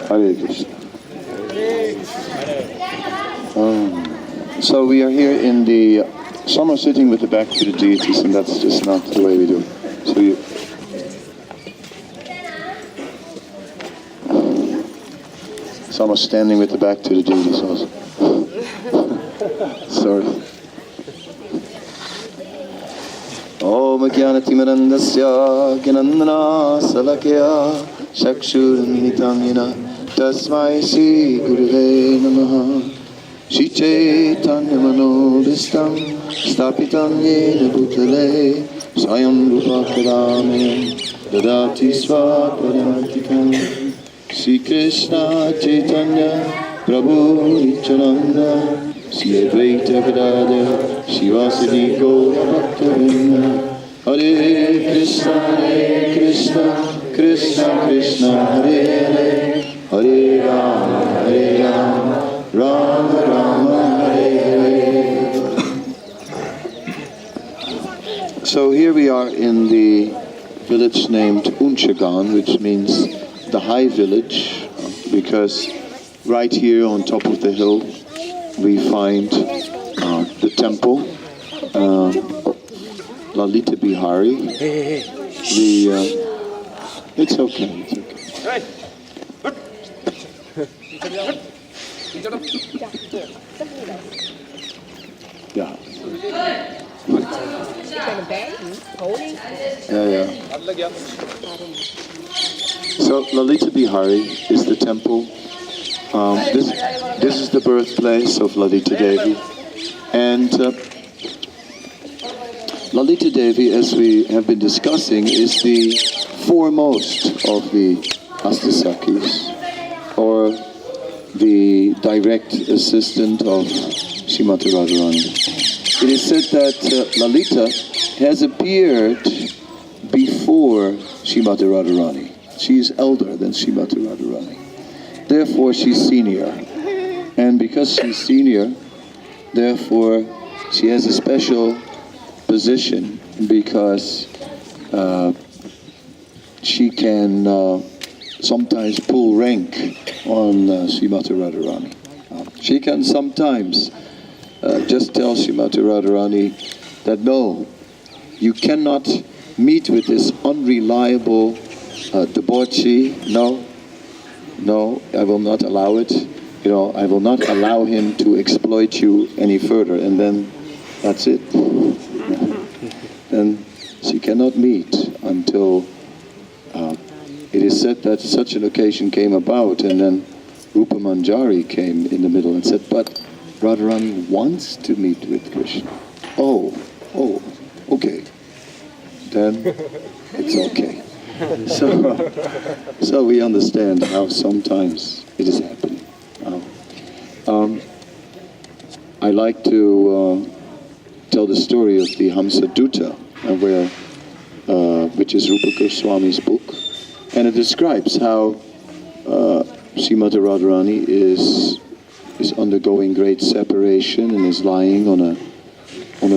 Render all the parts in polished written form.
Hare Krishna. So we are here in the... Some are sitting with the back to the deities, and that's just not the way we do it. So some are standing with the back to the deities also. Sorry. Om Jnanatimirandasya Gnanana Salakya Chakshurmilitam Tasmai Sri Gurave Namaha Shri Chaitanya Manodistam Stapitam Yena Bhutale Swayam Rupa Kadame Dadati Svapadantikam Shri Krishna Chaitanya Prabhu Nityananda Shri Advaita Gadadhar Shivasadi Gaura Bhaktavinda Hare Krishna Krishna Krishna Hare Hare Hare Rama Rama Rama Hare Hare. So here we are in the village named Unchagaon, which means the high village, because right here on top of the hill we find the temple, Lalita Bihari. It's okay. Yeah. So Lalita Bihari is the temple. This is the birthplace of Lalita Devi, and Lalita Devi, as we have been discussing, is the foremost of the Astasakis, or the direct assistant of Srimati Radharani. It is said that Lalita has appeared before Srimati Radharani. She is elder than Srimati Radharani. Therefore, she's senior. And because she's senior, therefore, she has a special position, because she can sometimes pull rank on Srimati Radharani. She can sometimes just tell Srimati Radharani that no, you cannot meet with this unreliable debauchee. No, I will not allow it. I will not allow him to exploit you any further. And then that's it. Then she cannot meet until it is said that such an occasion came about, and then Rupa Manjari came in the middle and said, but Radharani wants to meet with Krishna. Oh, okay. Then it's okay. So we understand how sometimes it is happening. I like to tell the story of the Hamsa Dutta, which is Rupa Goswami's book, and it describes how Srimati Radharani is undergoing great separation and is lying on a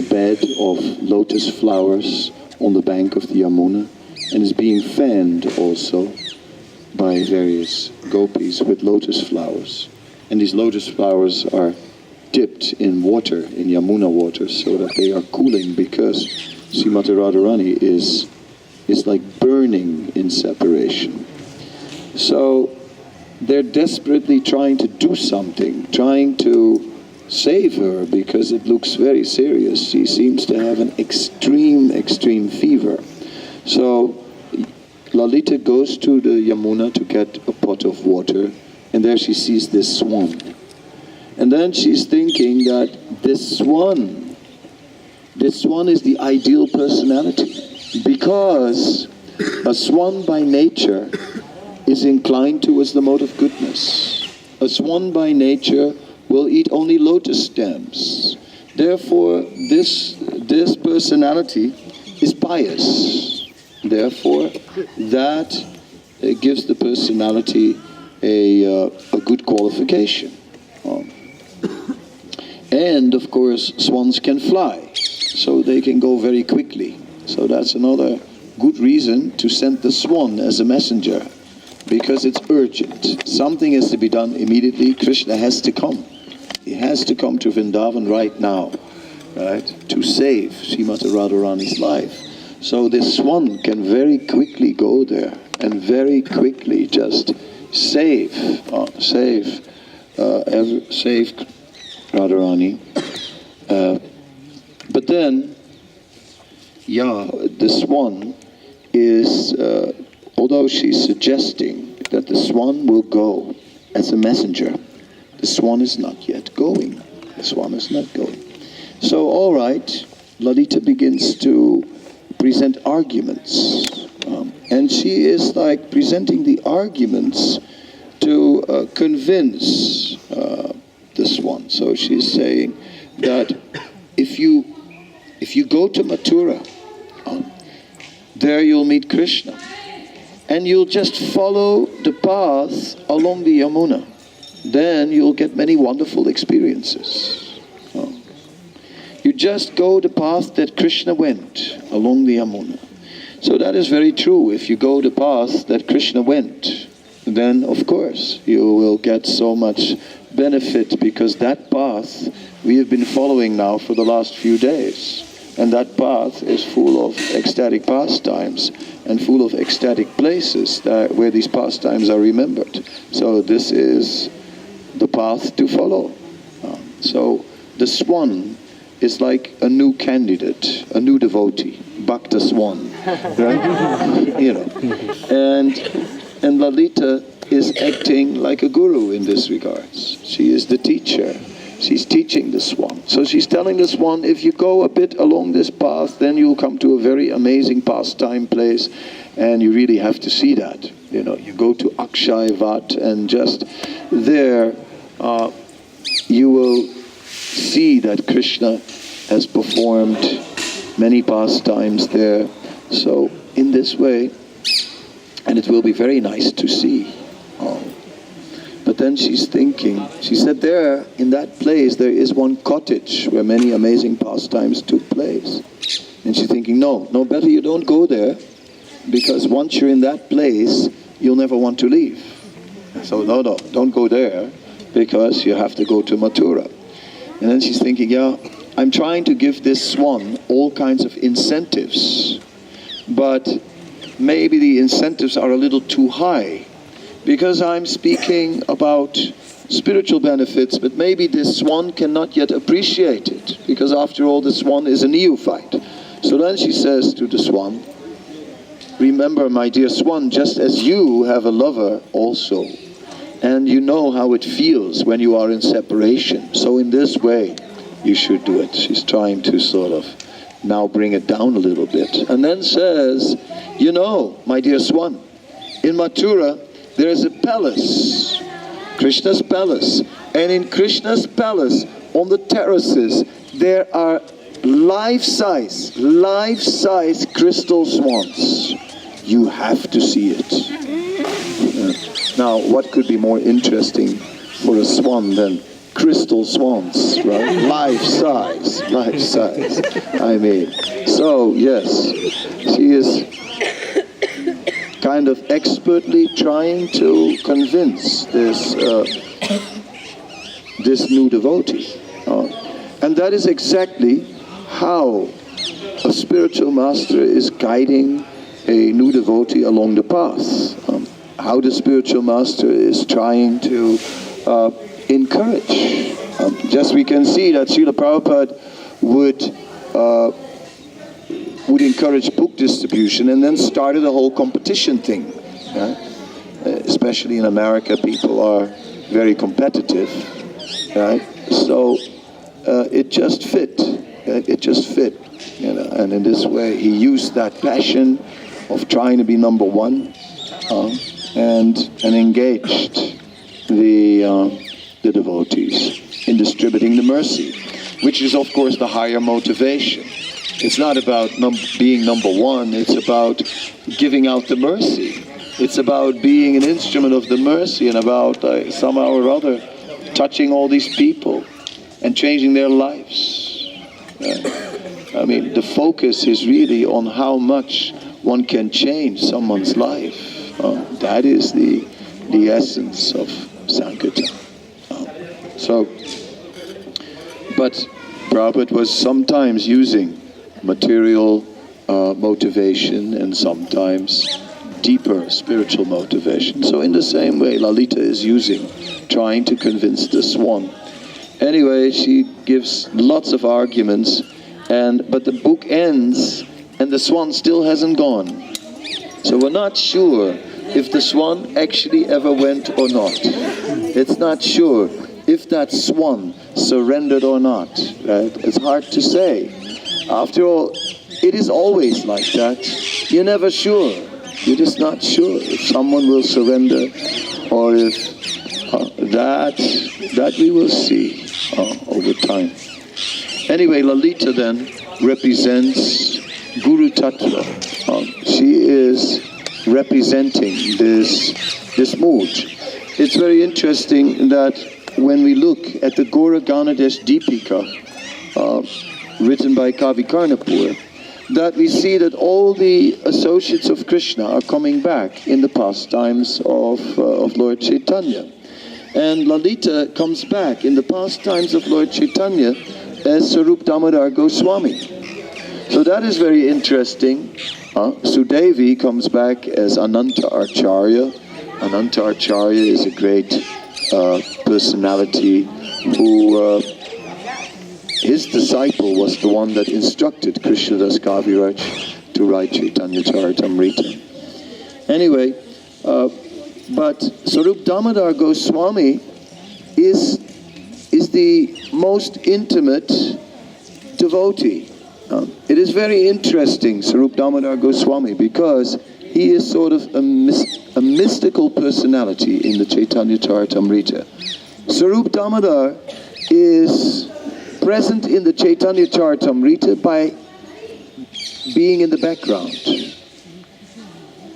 bed of lotus flowers on the bank of the Yamuna, and is being fanned also by various gopis with lotus flowers. And these lotus flowers are dipped in water, in Yamuna water, so that they are cooling, because Srimati Radharani is like burning in separation. So they're desperately trying to do something, trying to save her, because it looks very serious. She seems to have an extreme fever. So Lalita goes to the Yamuna to get a pot of water, and there she sees this swan. And then she's thinking that this swan is the ideal personality, because a swan by nature is inclined towards the mode of goodness. A swan by nature will eat only lotus stems. Therefore, this personality is pious. Therefore, that gives the personality a good qualification. And of course, swans can fly, so they can go very quickly. So that's another good reason to send the swan as a messenger, because it's urgent. Something has to be done immediately. Krishna has to come. He has to come to Vrindavan right now, right, to save Srimati Radharani's life. So this swan can very quickly go there and very quickly just save Radharani. But then, the swan is, although she's suggesting that the swan will go as a messenger, the swan is not yet going. The swan is not going. So, all right, Lalita begins to present arguments. And she is like presenting the arguments to convince the swan. So she's saying that if you go to Mathura, there you'll meet Krishna. And you'll just follow the path along the Yamuna. Then you'll get many wonderful experiences. You just go the path that Krishna went along the Yamuna. So that is very true. If you go the path that Krishna went, then of course you will get so much benefit, because that path we have been following now for the last few days. And that path is full of ecstatic pastimes and full of ecstatic places where these pastimes are remembered. So this is the path to follow. So the swan is like a new candidate, a new devotee, Bhakta Swan, right? You know, and Lalita is acting like a guru in this regards. She is the teacher. She's teaching the swan. So she's telling the swan, if you go a bit along this path, then you'll come to a very amazing pastime place, and you really have to see that. You know, you go to Akshay Vat, and just there you will see that Krishna has performed many pastimes there. So in this way, and it will be very nice to see. But then she's thinking, she said there, in that place, there is one cottage where many amazing pastimes took place. And she's thinking, no, better you don't go there, because once you're in that place, you'll never want to leave. So no, don't go there, because you have to go to Mathura. And then she's thinking, I'm trying to give this swan all kinds of incentives, but maybe the incentives are a little too high, because I'm speaking about spiritual benefits, but maybe this swan cannot yet appreciate it, because after all, the swan is a neophyte. So then she says to the swan, remember, my dear swan, just as you have a lover also, and you know how it feels when you are in separation, so in this way you should do it. She's trying to sort of now bring it down a little bit. And then says, you know, my dear swan, in Mathura there is a palace, Krishna's palace. And in Krishna's palace, on the terraces, there are life-size crystal swans. You have to see it. Now, what could be more interesting for a swan than crystal swans, right? Life-size. I mean, so yes, she is kind of expertly trying to convince this new devotee. And that is exactly how a spiritual master is guiding a new devotee along the path. How the spiritual master is trying to encourage. Just we can see that Srila Prabhupada would encourage book distribution, and then started a whole competition thing. Especially in America, people are very competitive, right? So it just fit. You know. And in this way, he used that passion of trying to be number one, and engaged the devotees in distributing the mercy, which is of course the higher motivation. It's not about being number one, it's about giving out the mercy. It's about being an instrument of the mercy, and about somehow or other touching all these people and changing their lives. I mean, the focus is really on how much one can change someone's life. That is the essence of Sankirtan. But Prabhupada was sometimes using material motivation and sometimes deeper spiritual motivation. So in the same way, Lalita is trying to convince the swan. Anyway, she gives lots of arguments, but the book ends and the swan still hasn't gone. So we're not sure if the swan actually ever went or not. It's not sure if that swan surrendered or not. Right? It's hard to say. After all, it is always like that. You're never sure. You're just not sure if someone will surrender or if that we will see over time. Anyway, Lalita then represents Guru Tattva. She is representing this mood. It's very interesting that when we look at the Gaura Ganadesh Deepika, written by Kavi Karnapur, that we see that all the associates of Krishna are coming back in the pastimes of Lord Chaitanya. And Lalita comes back in the pastimes of Lord Chaitanya as Sarup Damodar Goswami. So that is very interesting. Sudevi comes back as Ananta Acharya. Ananta Acharya is a great personality who his disciple was the one that instructed Krishnadas Kaviraj to write Chaitanya Charitamrita. Anyway, but Sarup Damodar Goswami is the most intimate devotee. It is very interesting, Sarup Damodar Goswami, because he is sort of a mystical personality in the Chaitanya Charitamrita. Sarup Damodar is present in the Chaitanya Charitamrita by being in the background.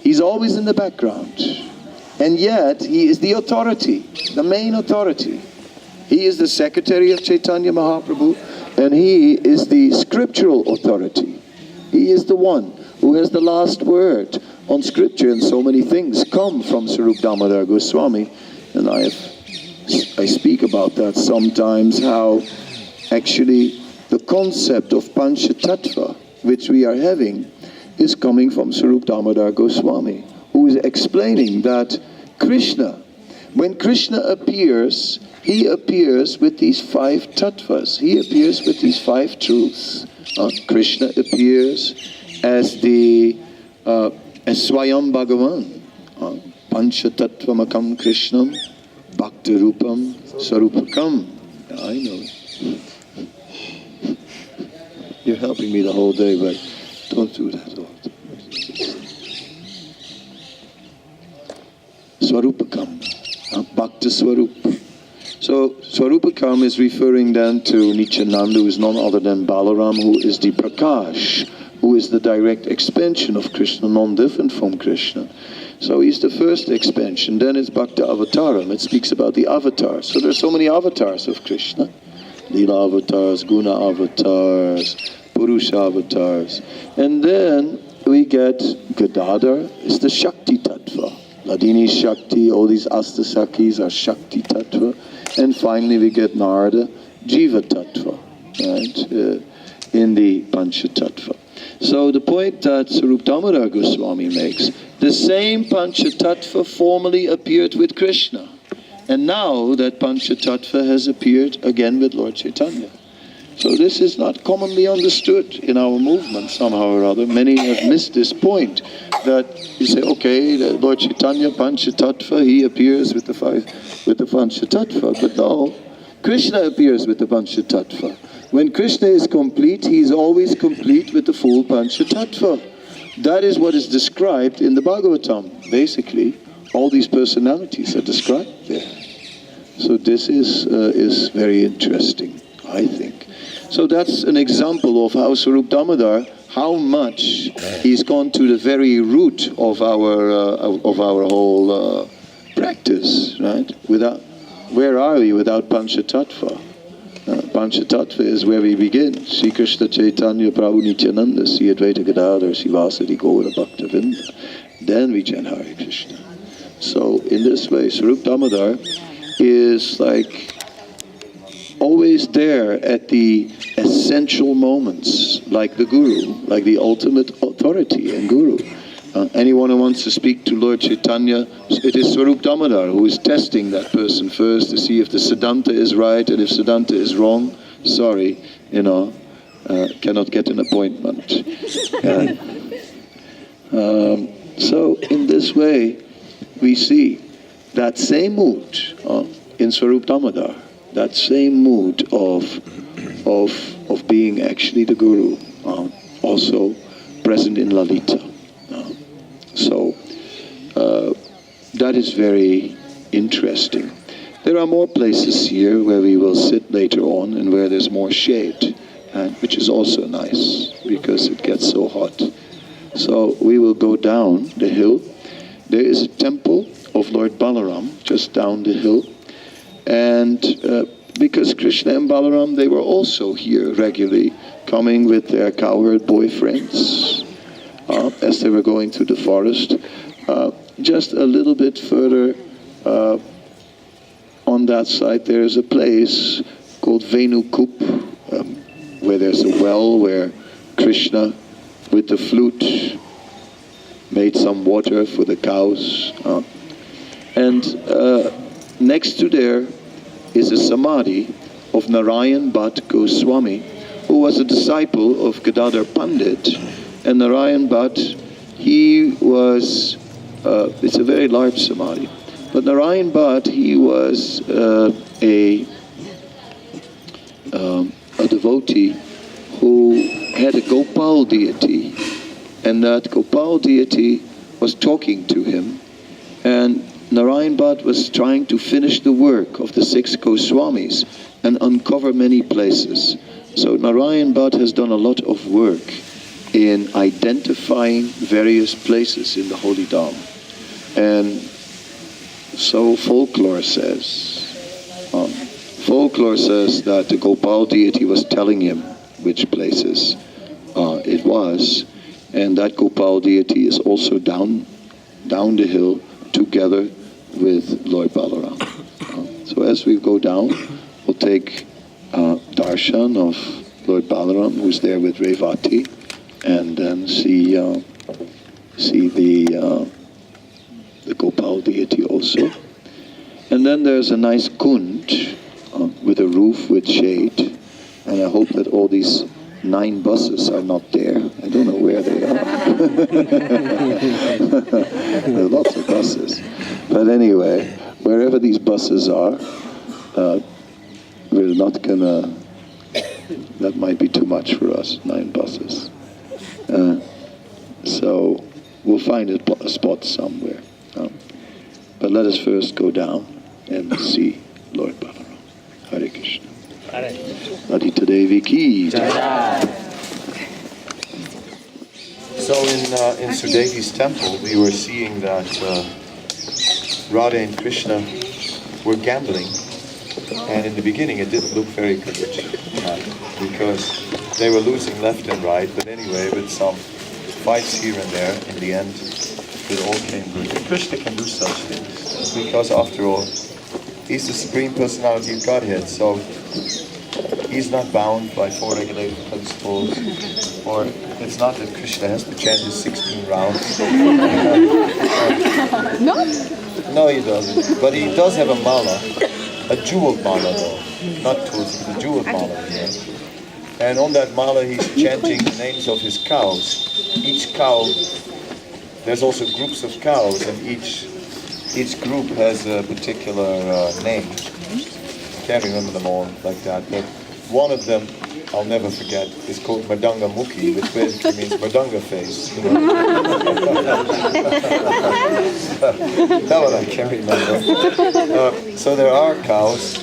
He's always in the background. And yet, he is the authority, the main authority. He is the secretary of Chaitanya Mahaprabhu, and he is the scriptural authority. He is the one who has the last word on scripture, and so many things come from Sarup Damodar Goswami. And I speak about that sometimes, how actually the concept of Panchatattva, which we are having, is coming from Sarup Damodar Goswami, who is explaining that Krishna, when Krishna appears, he appears with these 5 tattvas. He appears with these 5 truths. Krishna appears as as Swayam Bhagavan. Panchatattvamakam Krishnam Bhaktirupam Sarupakam. I know. You're helping me the whole day, but don't do that all the time. Swarupakam, Bhakta Swarup. So Swarupakam is referring then to Nityananda, who is none other than Balaram, who is the Prakash, who is the direct expansion of Krishna, non-different from Krishna. So he's the first expansion. Then it's Bhakta Avataram. It speaks about the avatars. So there's so many avatars of Krishna. Leela avatars, Guna avatars, Purusha avatars. And then we get Gadadhar, is the Shakti Tattva. Ladini Shakti, all these Astasakis are Shakti Tattva. And finally we get Narada, Jiva Tattva, right, in the Pancha Tattva. So the point that Sarup Damodar Goswami makes, the same Pancha Tattva formerly appeared with Krishna. And now that Pancha Tattva has appeared again with Lord Chaitanya. So this is not commonly understood in our movement somehow or other. Many have missed this point, that you say, okay, Lord Chaitanya, Pancha Tattva, he appears with the Pancha Tattva. But no, Krishna appears with the Pancha Tattva. When Krishna is complete, he is always complete with the full Pancha Tattva. That is what is described in the Bhagavatam. Basically, all these personalities are described there. So this is very interesting, I think. So that's an example of how Sarup Damodar, how much he's gone to the very root of our whole practice, right? Where are we without Panchatattva? Panchatattva is where we begin. Sri Krishna Chaitanya Prabhu Nityananda, Sri Advaita Gadadhar, Sri Vasadi Gaura Bhakta Vrinda. then we chant Hare Krishna. So in this way, Swarup Damodar is like always there at the essential moments, like the Guru, like the ultimate authority and Guru. Anyone who wants to speak to Lord Chaitanya, it is Swarup Damodar who is testing that person first to see if the Siddhanta is right, and if Siddhanta is wrong, sorry, cannot get an appointment. So in this way, we see that same mood in Swarup Damodar, that same mood of being actually the Guru, also present in Lalita. So that is very interesting. There are more places here where we will sit later on and where there's more shade, which is also nice because it gets so hot. So we will go down the hill. There is a temple of Lord Balaram just down the hill. And because Krishna and Balaram, they were also here regularly, coming with their cowherd boyfriends as they were going through the forest. Just a little bit further on that side, there is a place called Venukup, where there's a well where Krishna, with the flute, made some water for the cows. And next to there is a samadhi of Narayan Bhatt Goswami, who was a disciple of Gadadhar Pandit. And Narayan Bhatt, he was, it's a very large samadhi, but Narayan Bhatt, he was a devotee who had a Gopal deity, and that Gopal deity was talking to him, and Narayan Bhatt was trying to finish the work of the 6 Goswamis and uncover many places. So Narayan Bhatt has done a lot of work in identifying various places in the Holy Dham. And so folklore says that the Gopal deity was telling him which places it was, and that Gopal deity is also down the hill together with Lord Balaram. So as we go down, we'll take darshan of Lord Balaram, who's there with Revati, and then see the Gopal deity also. And then there's a nice kund with a roof with shade, and I hope that all these 9 buses are not there. I don't know where they are. There are lots of buses. But anyway, wherever these buses are, we're not gonna, that might be too much for us, 9 buses. So we'll find a spot somewhere. But let us first go down and see Lord Balaram. Hare Krishna. Hare. Adita Devi ki. So in Sudevi's temple, we were seeing that Radha and Krishna were gambling, and in the beginning it didn't look very good because they were losing left and right. But anyway, with some fights here and there, in the end, it all came good. And Krishna can do such things because, after all, he's the Supreme Personality of Godhead. So he's not bound by 4 regulated principles, or it's not that Krishna has to chant his 16 rounds. No, he doesn't. But he does have a mala, a jeweled mala though, not tulsi, a jeweled mala here. And on that mala he's chanting the names of his cows. Each cow, there's also groups of cows, and each group has a particular name. Can't remember them all like that, but one of them I'll never forget is called Madanga Mukhi, which basically means Madanga face. You know? That one I can't remember. So there are cows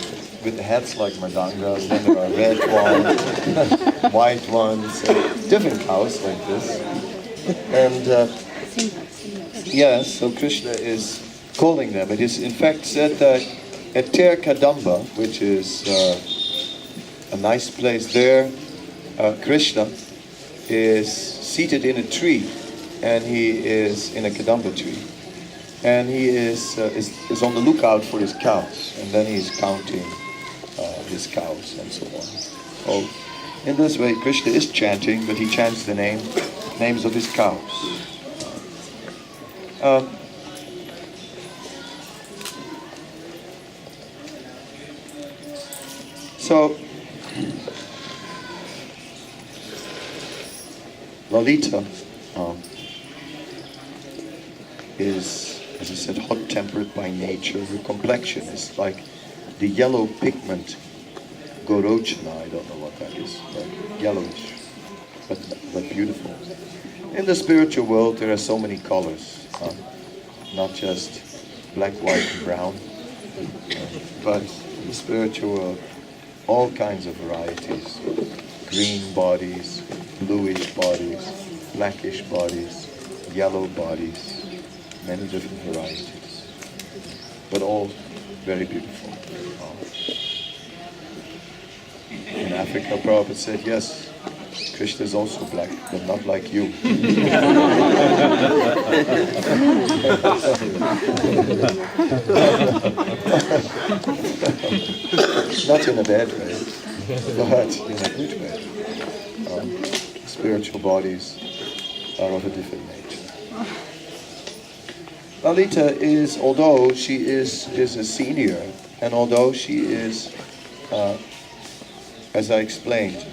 with heads like Madangas, then there are red ones, white ones, different cows like this. And so Krishna is calling them. It is in fact said that at Kadamba, which is a nice place there, Krishna is seated in a tree, and he is in a Kadamba tree. And he is on the lookout for his cows, and then he's counting his cows and so on. Oh, in this way, Krishna is chanting, but he chants the names of his cows. So, Lalita is, as I said, hot-tempered by nature. Her complexion is like the yellow pigment Gorochana. I don't know what that is, like yellowish, but beautiful. In the spiritual world, there are so many colors, not just black, white, and brown, but in the spiritual world, all kinds of varieties: green bodies, bluish bodies, blackish bodies, yellow bodies, many different varieties, but all very beautiful. In Africa, Prabhupada said, yes, Krishna is also black, but not like you. Not in a bad way, but in a good way. Spiritual bodies are of a different nature. Lalita is, although she is a senior, and although she is, as I explained,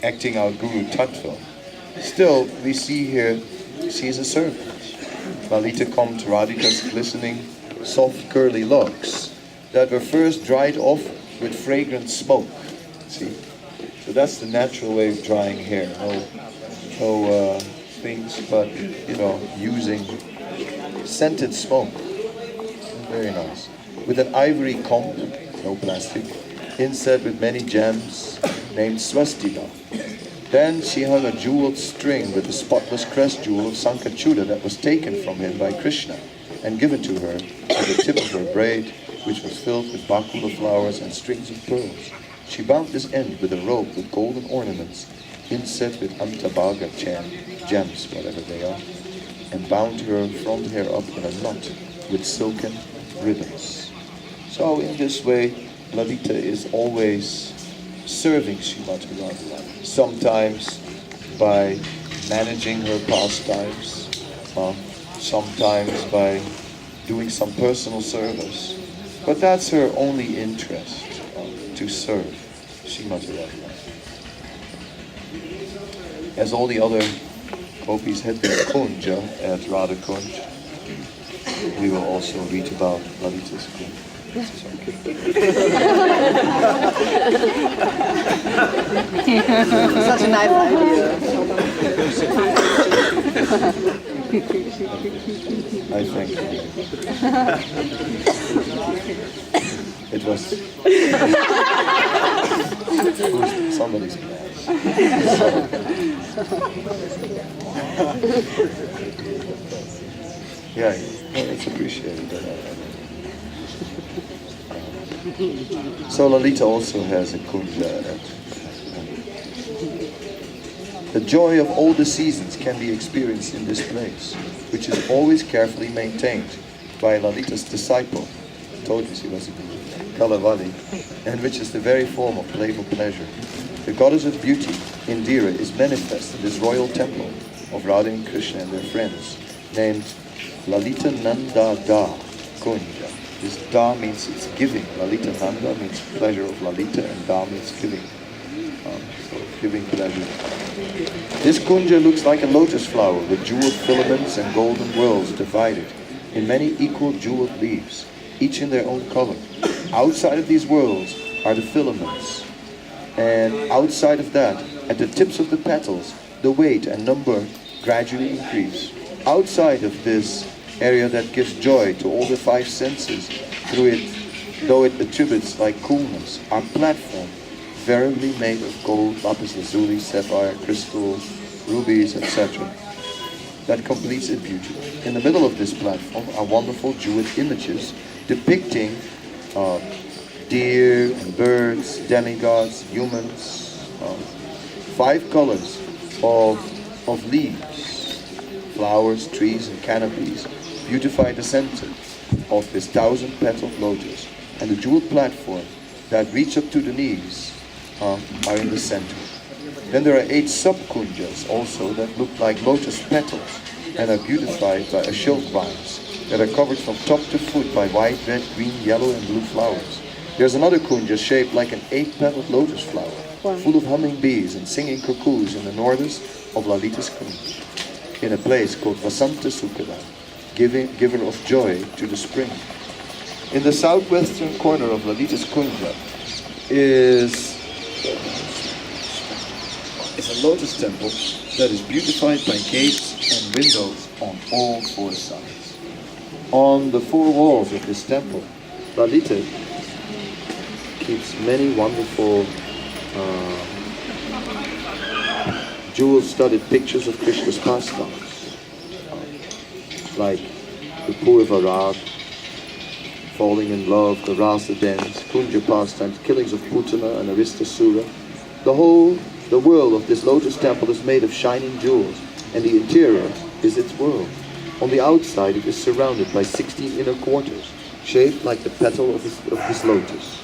acting out Guru Tattva, still we see here she is a servant. Lalita combed Radhika's glistening, soft curly locks that were first dried off with fragrant smoke. See? So that's the natural way of drying hair. No things, but using scented smoke. Very nice. With an ivory comb, no plastic, inset with many gems, named Swastika. Then she hung a jeweled string with the spotless crest jewel of Sankachuda that was taken from him by Krishna and given to her at the tip of her braid, which was filled with bakula flowers and strings of pearls. She bound this end with a rope with golden ornaments, inset with Antabaga gems, whatever they are, and bound her front hair up in a knot with silken ribbons. So in this way, Lalita is always serving Srimati Radharani, sometimes by managing her pastimes, sometimes by doing some personal service. But that's her only interest, to serve Srimati Radharani. As all the other gopis had their kunja at Radha Kunj, we will also read about Lalita's kunja. Such a nice idea. I think it was somebody's plan. Yeah, it's appreciated. So Lalita also has a kunja. The joy of all the seasons can be experienced in this place, which is always carefully maintained by Lalita's disciple, I told you she was a Kalavadi, and which is the very form of playful pleasure. The goddess of beauty, Indira, is manifest in this royal temple of Radha and Krishna and their friends, named Lalita Nanda Da Kunja. This Da means it's giving. Lalita Nanda means pleasure of Lalita, and Da means giving. So giving pleasure. This kunja looks like a lotus flower with jeweled filaments and golden whorls divided in many equal jeweled leaves, each in their own color. Outside of these whorls are the filaments, and outside of that, at the tips of the petals, the weight and number gradually increase. Outside of this area that gives joy to all the five senses, through it, though it attributes like coolness, our platform, verily made of gold, lapis lazuli, sapphire, crystal, rubies, etc., that completes its beauty. In the middle of this platform are wonderful jeweled images depicting deer and birds, demigods, humans, 5 colors of leaves, Flowers, trees, and canopies beautify the center of this 1,000-petaled lotus, and the jeweled platform that reach up to the knees are in the center. Then there are 8 sub-kunjas also that look like lotus petals and are beautified by ashok vines that are covered from top to foot by white, red, green, yellow, and blue flowers. There's another kunja shaped like an 8-petaled lotus flower, full of humming bees and singing cuckoos in the northers of Lalita's kunja, in a place called Vasanta Sukada, giver of joy to the spring. In the southwestern corner of Lalita's kunja is a lotus temple that is beautified by gates and windows on all 4 sides. On the 4 walls of this temple, Lalita keeps many wonderful jewel-studded pictures of Krishna's pastimes, like the Purva Rag, falling in love, the Rasa dance, Kunja pastimes, killings of Putana and Aristasura. The world of this lotus temple is made of shining jewels, and the interior is its world. On the outside it is surrounded by 16 inner quarters, shaped like the petal of this lotus.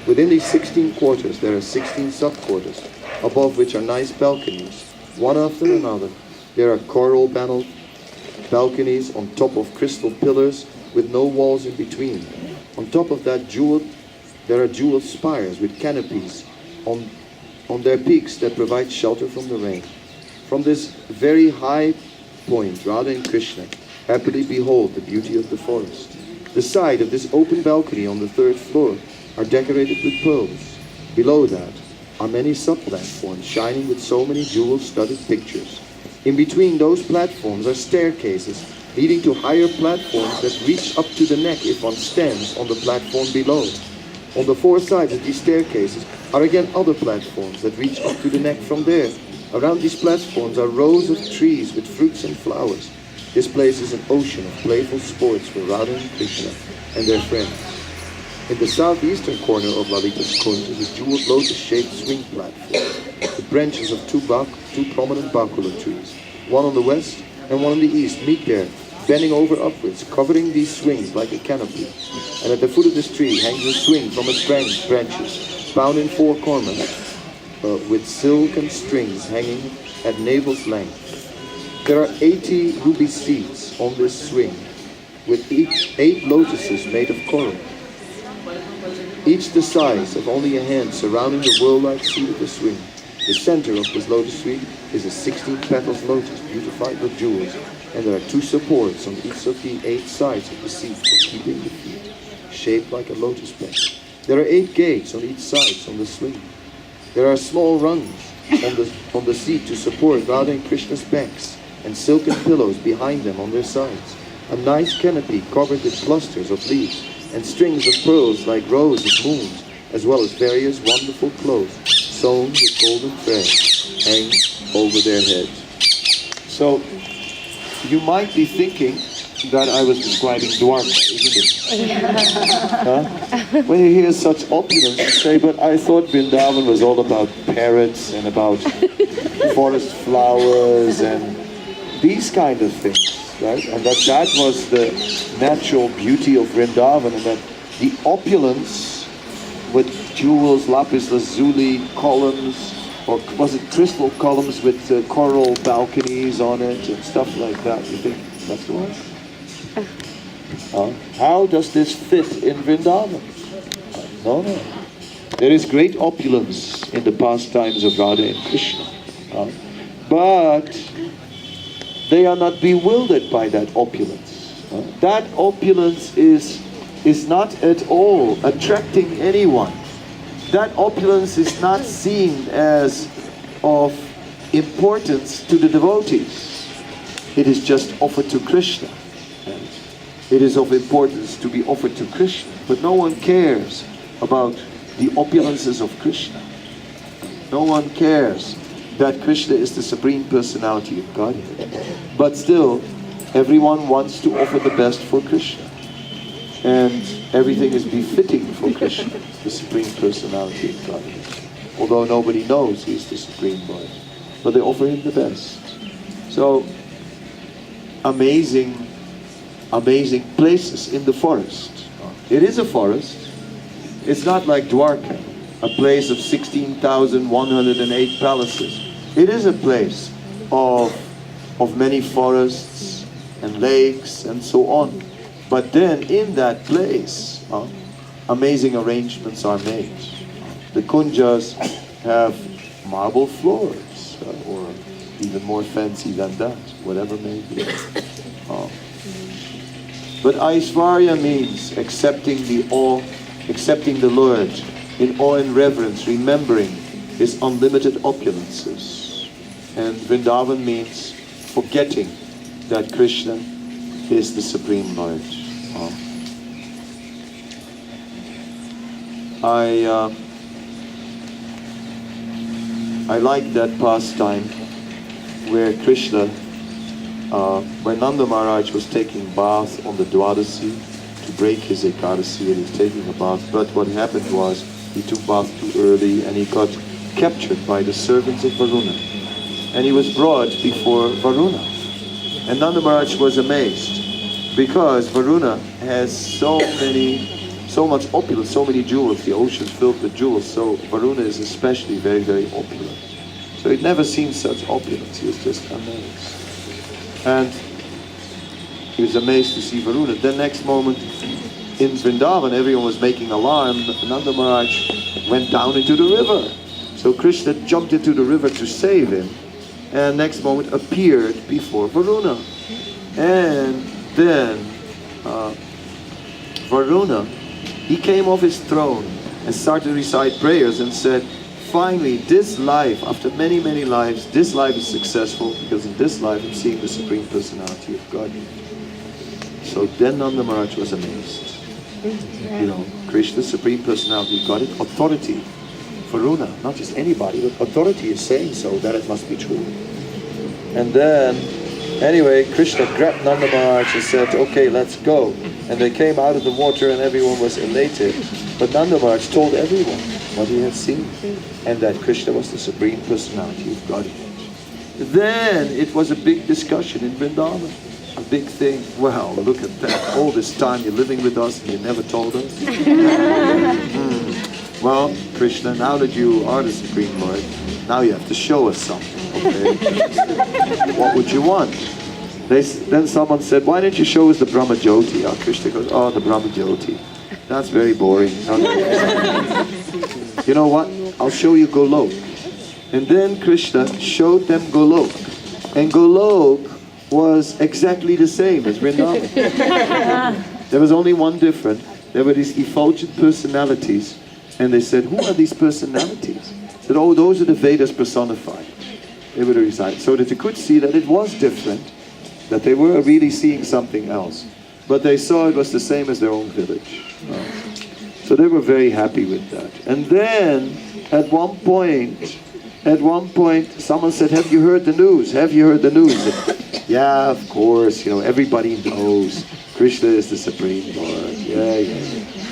Within these 16 quarters there are 16 sub-quarters, above which are nice balconies, one after another. There are coral paneled balconies on top of crystal pillars with no walls in between. On top of that there are jeweled spires with canopies on their peaks that provide shelter from the rain. From this very high point, Radha and Krishna happily behold the beauty of the forest. The side of this open balcony on the 3rd floor are decorated with pearls. Below that are many sub-platforms shining with so many jewel-studded pictures. In between those platforms are staircases leading to higher platforms that reach up to the neck if one stands on the platform below. On the 4 sides of these staircases are again other platforms that reach up to the neck from there. Around these platforms are rows of trees with fruits and flowers. This place is an ocean of playful sports for Radha and Krishna and their friends. In the southeastern corner of Lalita's Kunj is a jeweled lotus-shaped swing platform. The branches of 2 prominent bakula trees, one on the west and one on the east, meet there, bending over upwards, covering these swings like a canopy. And at the foot of this tree hangs a swing from its branches, bound in 4 corners, with silken strings hanging at navel's length. There are 80 ruby seats on this swing, with 8 lotuses made of coral, each the size of only a hand, surrounding the world-like seat of the swing. The center of this lotus suite is a 16-petals lotus beautified with jewels, and there are 2 supports on each of the 8 sides of the seat for keeping the feet, shaped like a lotus bed. There are 8 gates on each side on the swing. There are small rungs on the seat to support Radha and Krishna's backs, and silken pillows behind them on their sides. A nice canopy covered with clusters of leaves and strings of pearls like rows of moons, as well as various wonderful clothes sewn with golden thread hang over their heads. So, you might be thinking that I was describing Dwarka, isn't it? Huh? When you hear such opulence, you say, but I thought Vrindavan was all about parrots and about forest flowers and these kind of things, right? And that was the natural beauty of Vrindavan, and that the opulence with jewels, lapis lazuli columns, or was it crystal columns with coral balconies on it and stuff like that. You think that's the one? How does this fit in Vrindavan? No. There is great opulence in the pastimes of Radha and Krishna. But they are not bewildered by that opulence. That opulence is not at all attracting anyone. That opulence is not seen as of importance to the devotees. It is just offered to Krishna. It is of importance to be offered to Krishna, but no one cares about the opulences of Krishna. No one cares that Krishna is the Supreme Personality of Godhead. But still, everyone wants to offer the best for Krishna. And everything is befitting for Krishna, the Supreme Personality of Godhead. Although nobody knows He is the Supreme Lord. But they offer Him the best. So, amazing places in the forest. It is a forest. It's not like Dwarka, a place of 16,108 palaces. It is a place of many forests and lakes and so on. But then in that place, amazing arrangements are made. The kunjas have marble floors, or even more fancy than that, whatever may be. But Aishvarya means accepting the Lord in awe and reverence, remembering His unlimited opulences. And Vrindavan means forgetting that Krishna is the Supreme Lord. I like that pastime where Krishna, when Nanda Maharaj was taking bath on the Dwadasi to break his Ekadasi, and he's taking a bath, but what happened was he took bath too early and he got captured by the servants of Varuna. And he was brought before Varuna. And Nanda Maharaj was amazed because Varuna has so much opulence, so many jewels, the ocean's filled with jewels, so Varuna is especially very, very opulent. So he'd never seen such opulence, he was just amazed. And he was amazed to see Varuna. Then next moment, in Vrindavan, everyone was making alarm. Nanda Maharaj went down into the river. So Krishna jumped into the river to save him, and next moment appeared before Varuna. And then Varuna, he came off his throne and started to recite prayers and said, finally, this life, after many, many lives, this life is successful because in this life I'm seeing the Supreme Personality of God. So then Nanda Maharaj was amazed. You know, Krishna, Supreme Personality of God, authority. Varuna, not just anybody, but authority is saying so, that it must be true. And then, anyway, Krishna grabbed Nanda Maharaj and said, okay, let's go. And they came out of the water and everyone was elated. But Nanda Maharaj told everyone what he had seen, and that Krishna was the Supreme Personality of Godhead. Then it was a big discussion in Vrindavan. A big thing. Well, look at that. All this time you're living with us and you never told us. Well, Krishna, now that you are the Supreme Lord, now you have to show us something. Okay? What would you want? Then someone said, why don't you show us the Brahma Jyoti? Krishna goes, oh, the Brahma Jyoti. That's very boring. You know what? I'll show you Golok. And then Krishna showed them Golok. And Golok was exactly the same as Vrindavan. There was only one difference. There were these effulgent personalities. And they said, who are these personalities? They said, oh, those are the Vedas personified. They were recited. So that you could see that it was different. That they were really seeing something else. But they saw it was the same as their own village. So they were very happy with that. And then, at one point, someone said, have you heard the news? Have you heard the news? And, yeah, of course, you know, everybody knows Krishna is the Supreme Lord. Yeah.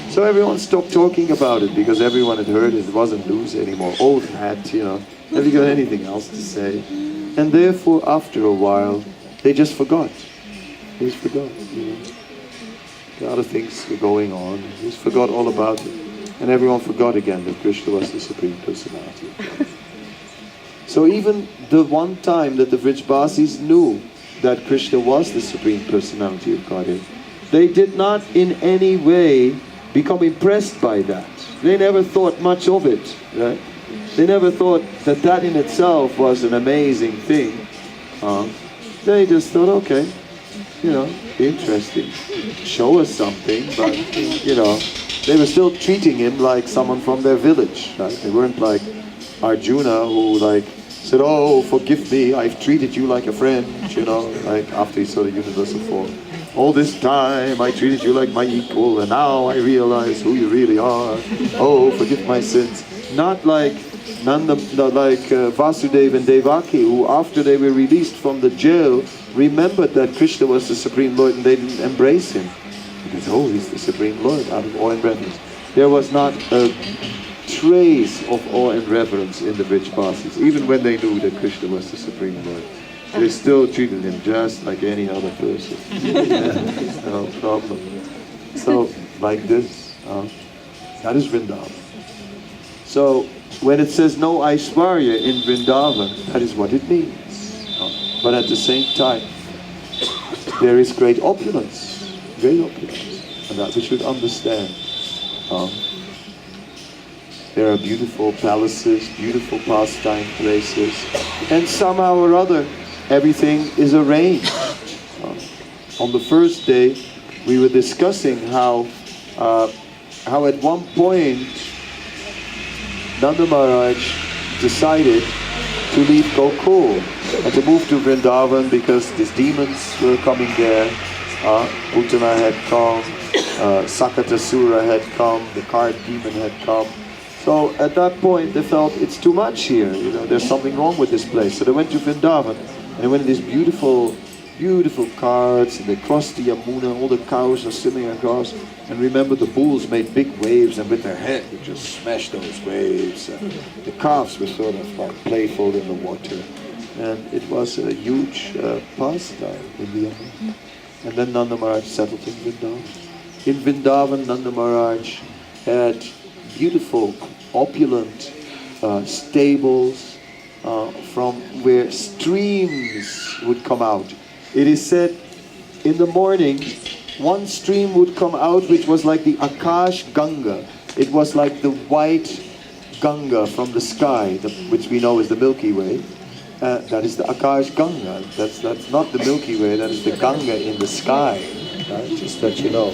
So everyone stopped talking about it because everyone had heard it. It wasn't news anymore. Old hat, you know. Have you got anything else to say? And therefore, after a while, they just forgot. They just forgot, you know. The other things were going on. They just forgot all about it. And everyone forgot again that Krishna was the Supreme Personality. So even the one time that the Vrijbasis knew that Krishna was the Supreme Personality of Godhead, they did not in any way become impressed by that. They never thought much of it, right? They never thought that that in itself was an amazing thing. They just thought, okay, you know, interesting. Show us something, but, you know, they were still treating him like someone from their village, right? They weren't like Arjuna who like said, oh, forgive me, I've treated you like a friend, you know, like after he saw the universal form. All this time I treated you like my equal, and now I realize who you really are. Oh, forgive my sins. Not like Vasudeva and Devaki, who after they were released from the jail, remembered that Krishna was the Supreme Lord and they didn't embrace him. Because, oh, he's the Supreme Lord, out of awe and reverence. There was not a trace of awe and reverence in the Vrijbasis, even when they knew that Krishna was the Supreme Lord. They still treated him just like any other person. No problem. So, like this, that is Vrindavan. So, when it says no Aishwarya in Vrindavan, that is what it means. But at the same time, there is great opulence, and that we should understand. There are beautiful palaces, beautiful pastime places, and somehow or other, everything is arranged. On the first day, we were discussing how at one point, Nanda Maharaj decided to leave Gokul and to move to Vrindavan because these demons were coming there. Utana had come, Sakatasura had come, the card demon had come. So at that point they felt it's too much here, there's something wrong with this place. So they went to Vrindavan and they went in these beautiful carts and they crossed the Yamuna, all the cows are swimming across. And remember the bulls made big waves and with their head they just smashed those waves. And the calves were sort of like playful in the water. And it was a huge pastime in the Yamuna. And then Nanda Maharaj settled in Vrindavan. In Vrindavan, Nanda Maharaj had beautiful, opulent stables from where streams would come out. It is said in the morning, one stream would come out which was like the Akash Ganga. It was like the white Ganga from the sky, which we know is the Milky Way. That is the Akash Ganga. That's not the Milky Way, that is the Ganga in the sky. Just that you know,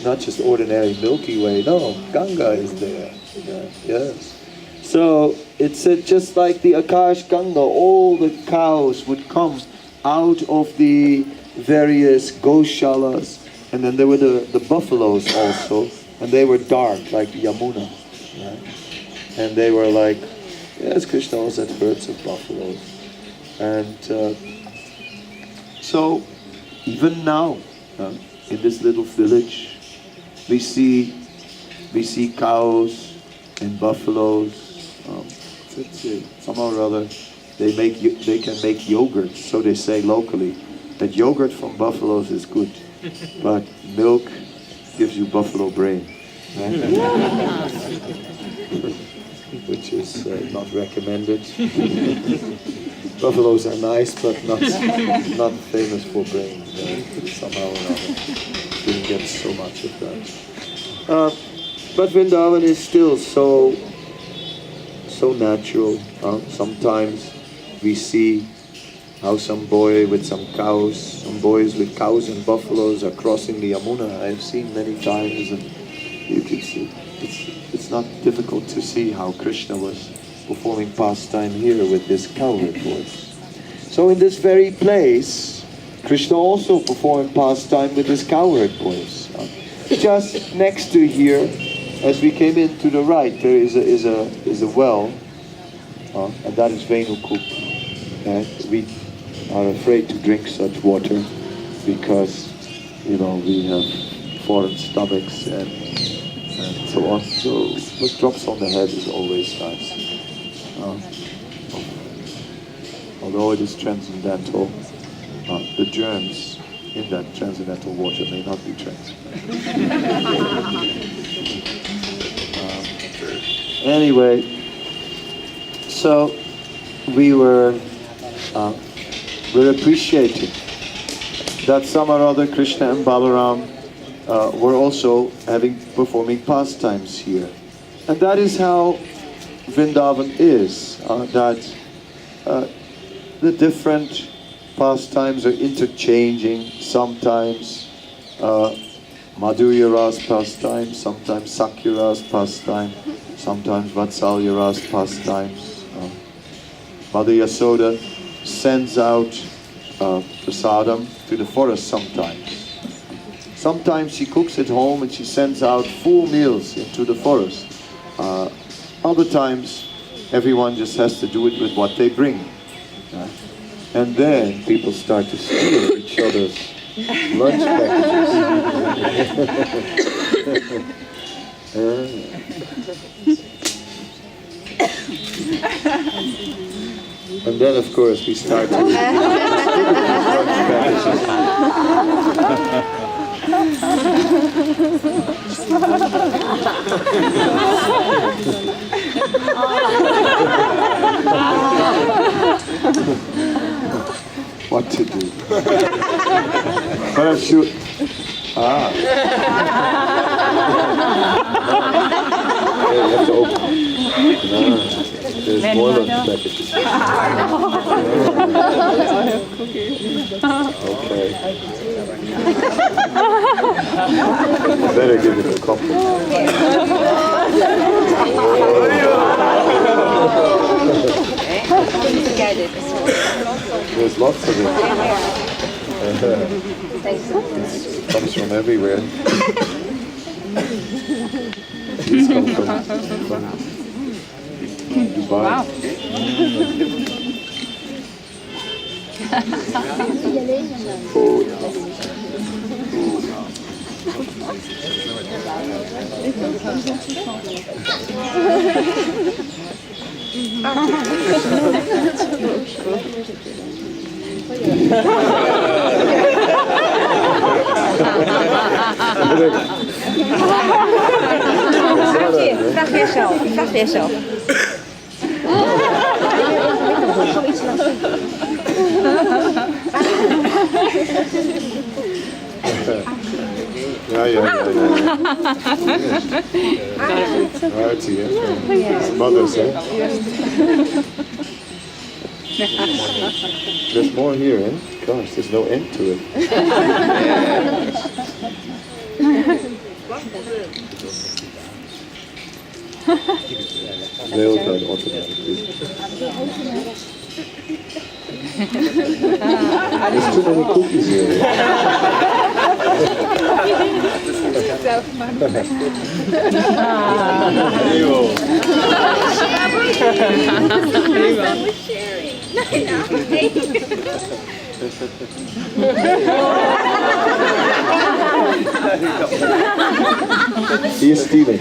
not just ordinary Milky Way, no, Ganga is there. Yes. So it said just like the Akash Ganga, all the cows would come out of the various goshalas, and then there were the buffaloes also, and they were dark like Yamuna, right? And they were like, yes, Krishna also had herds of buffaloes, and so even now in this little village we see cows and buffaloes. Somehow or other they can make yogurt, so they say locally that yogurt from buffaloes is good, but milk gives you buffalo brain, right? Which is not recommended. Buffaloes are nice, but not famous for brains. Somehow or other, didn't get so much of that. But Vrindavan is still so natural. Sometimes we see how some boys with cows and buffaloes are crossing the Yamuna. I've seen many times, and you can see it's not difficult to see how Krishna was performing pastime here with this cowherd boys. So in this very place, Krishna also performed pastime with his cowherd boys. Just next to here, as we came in to the right, there is a well, and that is Venukup. And we are afraid to drink such water because, we have foreign stomachs and so on. So, but drops on the head is always nice. Although it is transcendental, the germs in that transcendental water may not be transcendental. Anyway, so we're appreciating that some or other Krishna and Balaram were also performing pastimes here. And that is how Vrindavan is, that the different pastimes are interchanging. Sometimes Madhurya Ras pastime, sometimes Sakya Ras pastime, sometimes Vatsalya Ras pastimes. Mother Yasoda sends out prasadam to the forest sometimes. Sometimes she cooks at home and she sends out full meals into the forest. Other times, everyone just has to do it with what they bring. And then people start to steal each other's lunch packages. And then, of course, we start to what to do? Parachute. Ah. Yeah, you have to open. There's more than packages. Okay. Better give it a couple. There's lots of it. It comes from everywhere. These come from Dubai. Wow. Artie, His mother's, eh? There's more here, eh? Gosh, there's no end to it. They all done automatically. There's too many cookies here. He is stealing.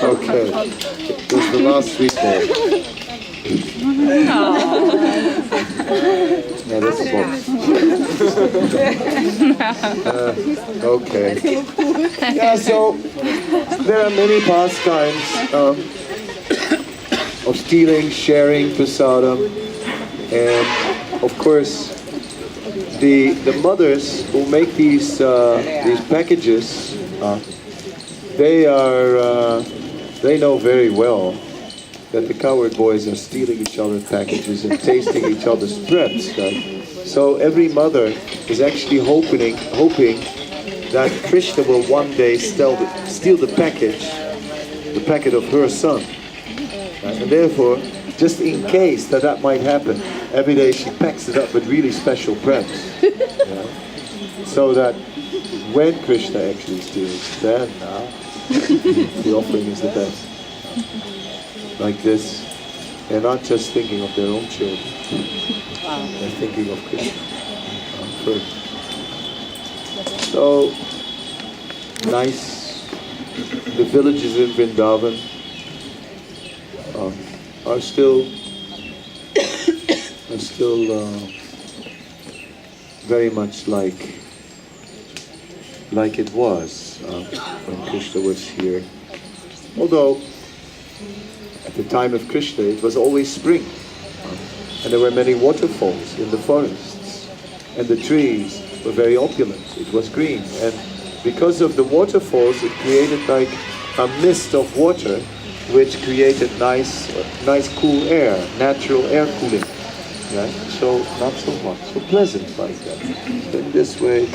Okay, this is the last sweet bowl. Yeah, that's a box. Okay. Yeah, so there are many pastimes of stealing, sharing, prasadam, and of course the mothers who make these packages, they know very well that the cowherd boys are stealing each other's packages and tasting each other's breaths. Right? So every mother is actually hoping that Krishna will one day steal the packet of her son. Right? And therefore, just in case that might happen, every day she packs it up with really special breaths. So that when Krishna actually steals, then the offering is the best. Like this, they're not just thinking of their own children, they're thinking of Krishna first. So, nice. The villages in Vrindavan are still very much like it was when Krishna was here. Although at the time of Krishna, it was always spring, and there were many waterfalls in the forests, and the trees were very opulent. It was green, and because of the waterfalls, it created like a mist of water, which created nice cool air, natural air cooling. Right? So not so hot, so pleasant like that. So in this way,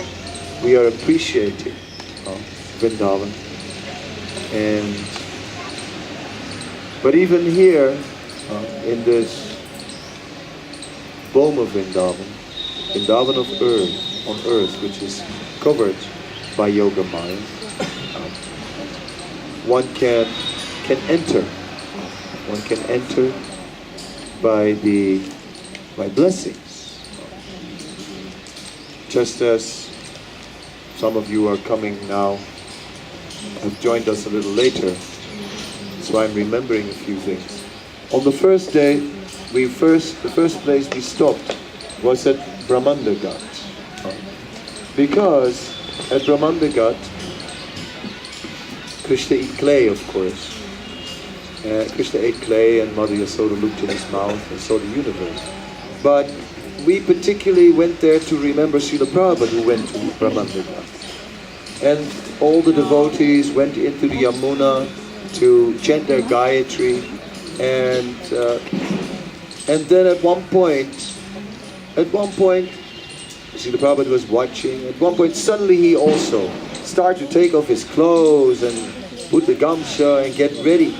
we are appreciating Vrindavan. But even here, in this Boma Vrindavan, Vrindavan of earth, on earth, which is covered by Yoga Maya, one can enter. One can enter by blessings. just as some of you are coming now, have joined us a little later, so I'm remembering a few things. On the first day, the first place we stopped was at Brahmandagat. Because at Brahmandagat, Krishna ate clay, of course. Krishna ate clay and Mother Yasoda looked in his mouth and saw the universe. But we particularly went there to remember Srila Prabhupada, who went to Brahmandagat. And all the devotees went into the Yamuna to chant their Gayatri. And then at one point, Srila Prabhupada was watching. At one point, suddenly he also started to take off his clothes and put the gamsha and get ready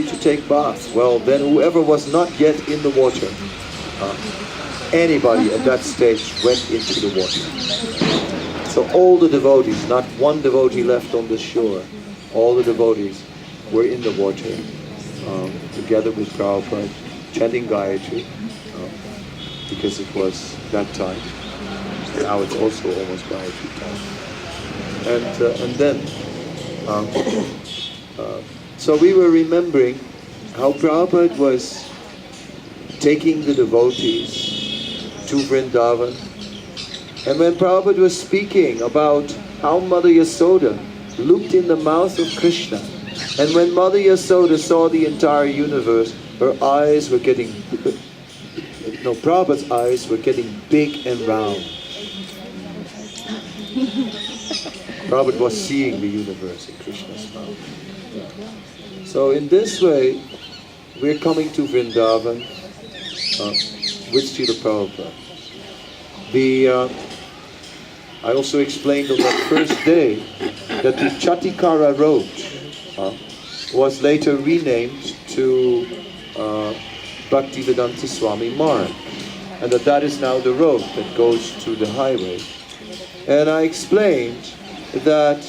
to take bath. Well, then whoever was not yet in the water, anybody at that stage went into the water. So all the devotees, not one devotee left on the shore, all the devotees were in the water together with Prabhupada, chanting Gayatri, because it was that time. Now it's also almost Gayatri time. And then, so we were remembering how Prabhupada was taking the devotees to Vrindavan. And when Prabhupada was speaking about how Mother Yasoda looked in the mouth of Krishna, and when Mother Yasoda saw the entire universe, her eyes were getting, Prabhupada's eyes were getting big and round. Prabhupada was seeing the universe in Krishna's mouth. So in this way, we're coming to Vrindavan with Srila Prabhupada. I also explained on that first day that the Chatikara road was later renamed to Bhaktivedanta Swami Marg, and that is now the road that goes to the highway. And I explained that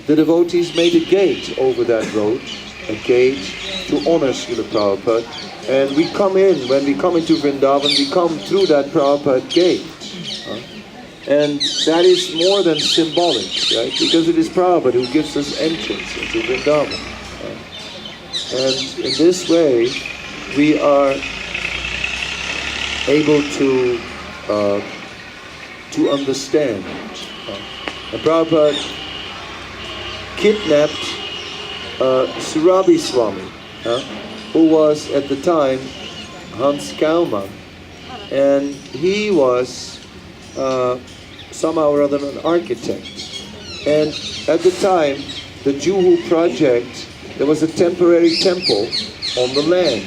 the devotees made a gate over that road, a gate to honor Srila Prabhupada. And we come in, when we come into Vrindavan, we come through that Prabhupada gate. And that is more than symbolic, right? Because it is Prabhupada who gives us entrance into Vrindavan. And in this way, we are able to understand. And Prabhupada kidnapped Surabhi Swami, who was at the time Unchagaon, and he was somehow or other an architect. And at the time, the Juhu project, there was a temporary temple on the land.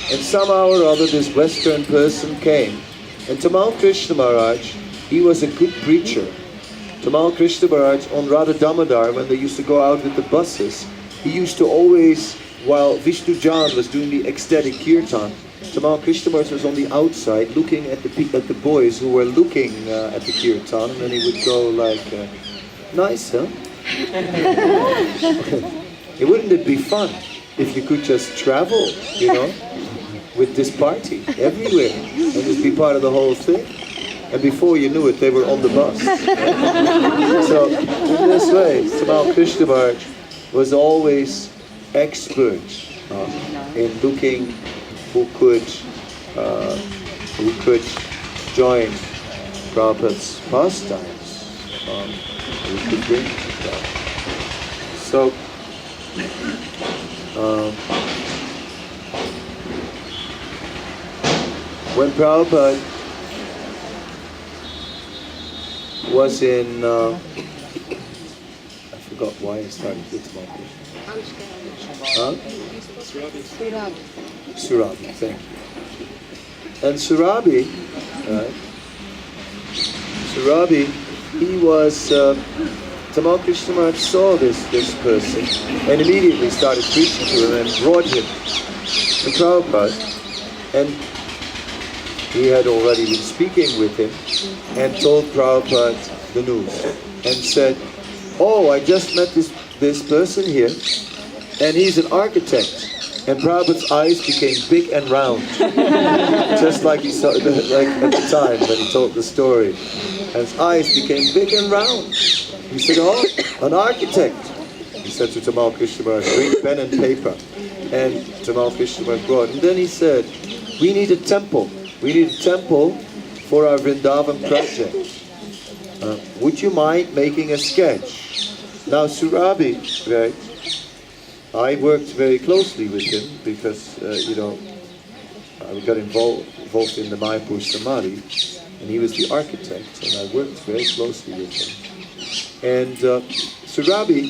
And somehow or other this Western person came. And Tamal Krishna Maharaj, he was a good preacher. Tamal Krishna Maharaj on Radha Damodar, when they used to go out with the buses, he used to always, while Vishnu Jan was doing the ecstatic kirtan, Tamal Krishna Maharaj was on the outside looking at the boys who were looking at the kirtan, and then he would go like, nice, huh? Wouldn't it be fun if you could just travel, with this party everywhere and just be part of the whole thing? And before you knew it, they were on the bus. So in this way, Tamal Krishna Maharaj was always expert in looking who could join Prabhupada's pastimes, who could bring that. So when Prabhupada was in, I forgot why I started with Tamal Krishna. Surabhi, thank you. And Surabhi, he was, Tamal Krishna Maharaj saw this person and immediately started preaching to him and brought him to Prabhupada. And he had already been speaking with him and told Prabhupada the news and said, oh, I just met this person here and he's an architect. and Prabhupada's eyes became big and round, just like he saw, like at the time when he told the story. And his eyes became big and round. He said, "Oh, an architect." He said to Tamal Krishna Maharaj, "Bring pen and paper." And Tamal Krishna Maharaj brought. And then he said, "We need a temple. We need a temple for our Vrindavan project. Would you mind making a sketch?" Now Surabhi, right? I worked very closely with him because, I got involved in the Mayapur Samadhi, and he was the architect, and I worked very closely with him. And Surabhi,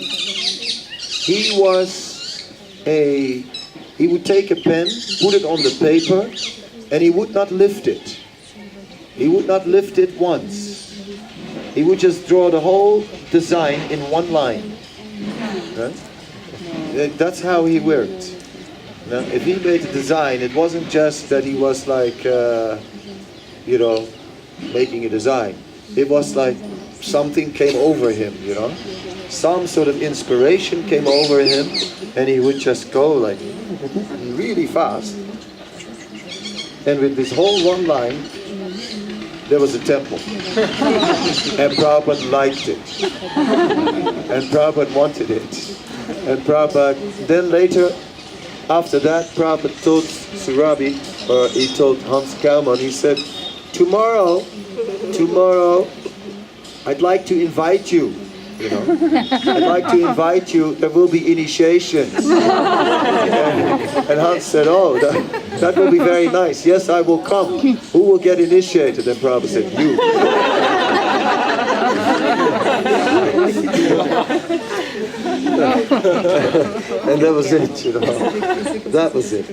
he would take a pen, put it on the paper, and he would not lift it. He would not lift it once. He would just draw the whole design in one line. Right? That's how he worked. Now, if he made a design, it wasn't just that he was like, making a design. It was like something came over him, Some sort of inspiration came over him, and he would just go like really fast. And with this whole one line, there was a temple. And Prabhupada liked it. And Prabhupada wanted it. And Prabhupada, then later, after that, Prabhupada told Surabhi, or he told Hans Kalman, he said, tomorrow, I'd like to invite you, I'd like to invite you, there will be initiations. And Hans said, oh, that will be very nice. Yes, I will come. Who will get initiated? And Prabhupada said, you. And that was it, That was it.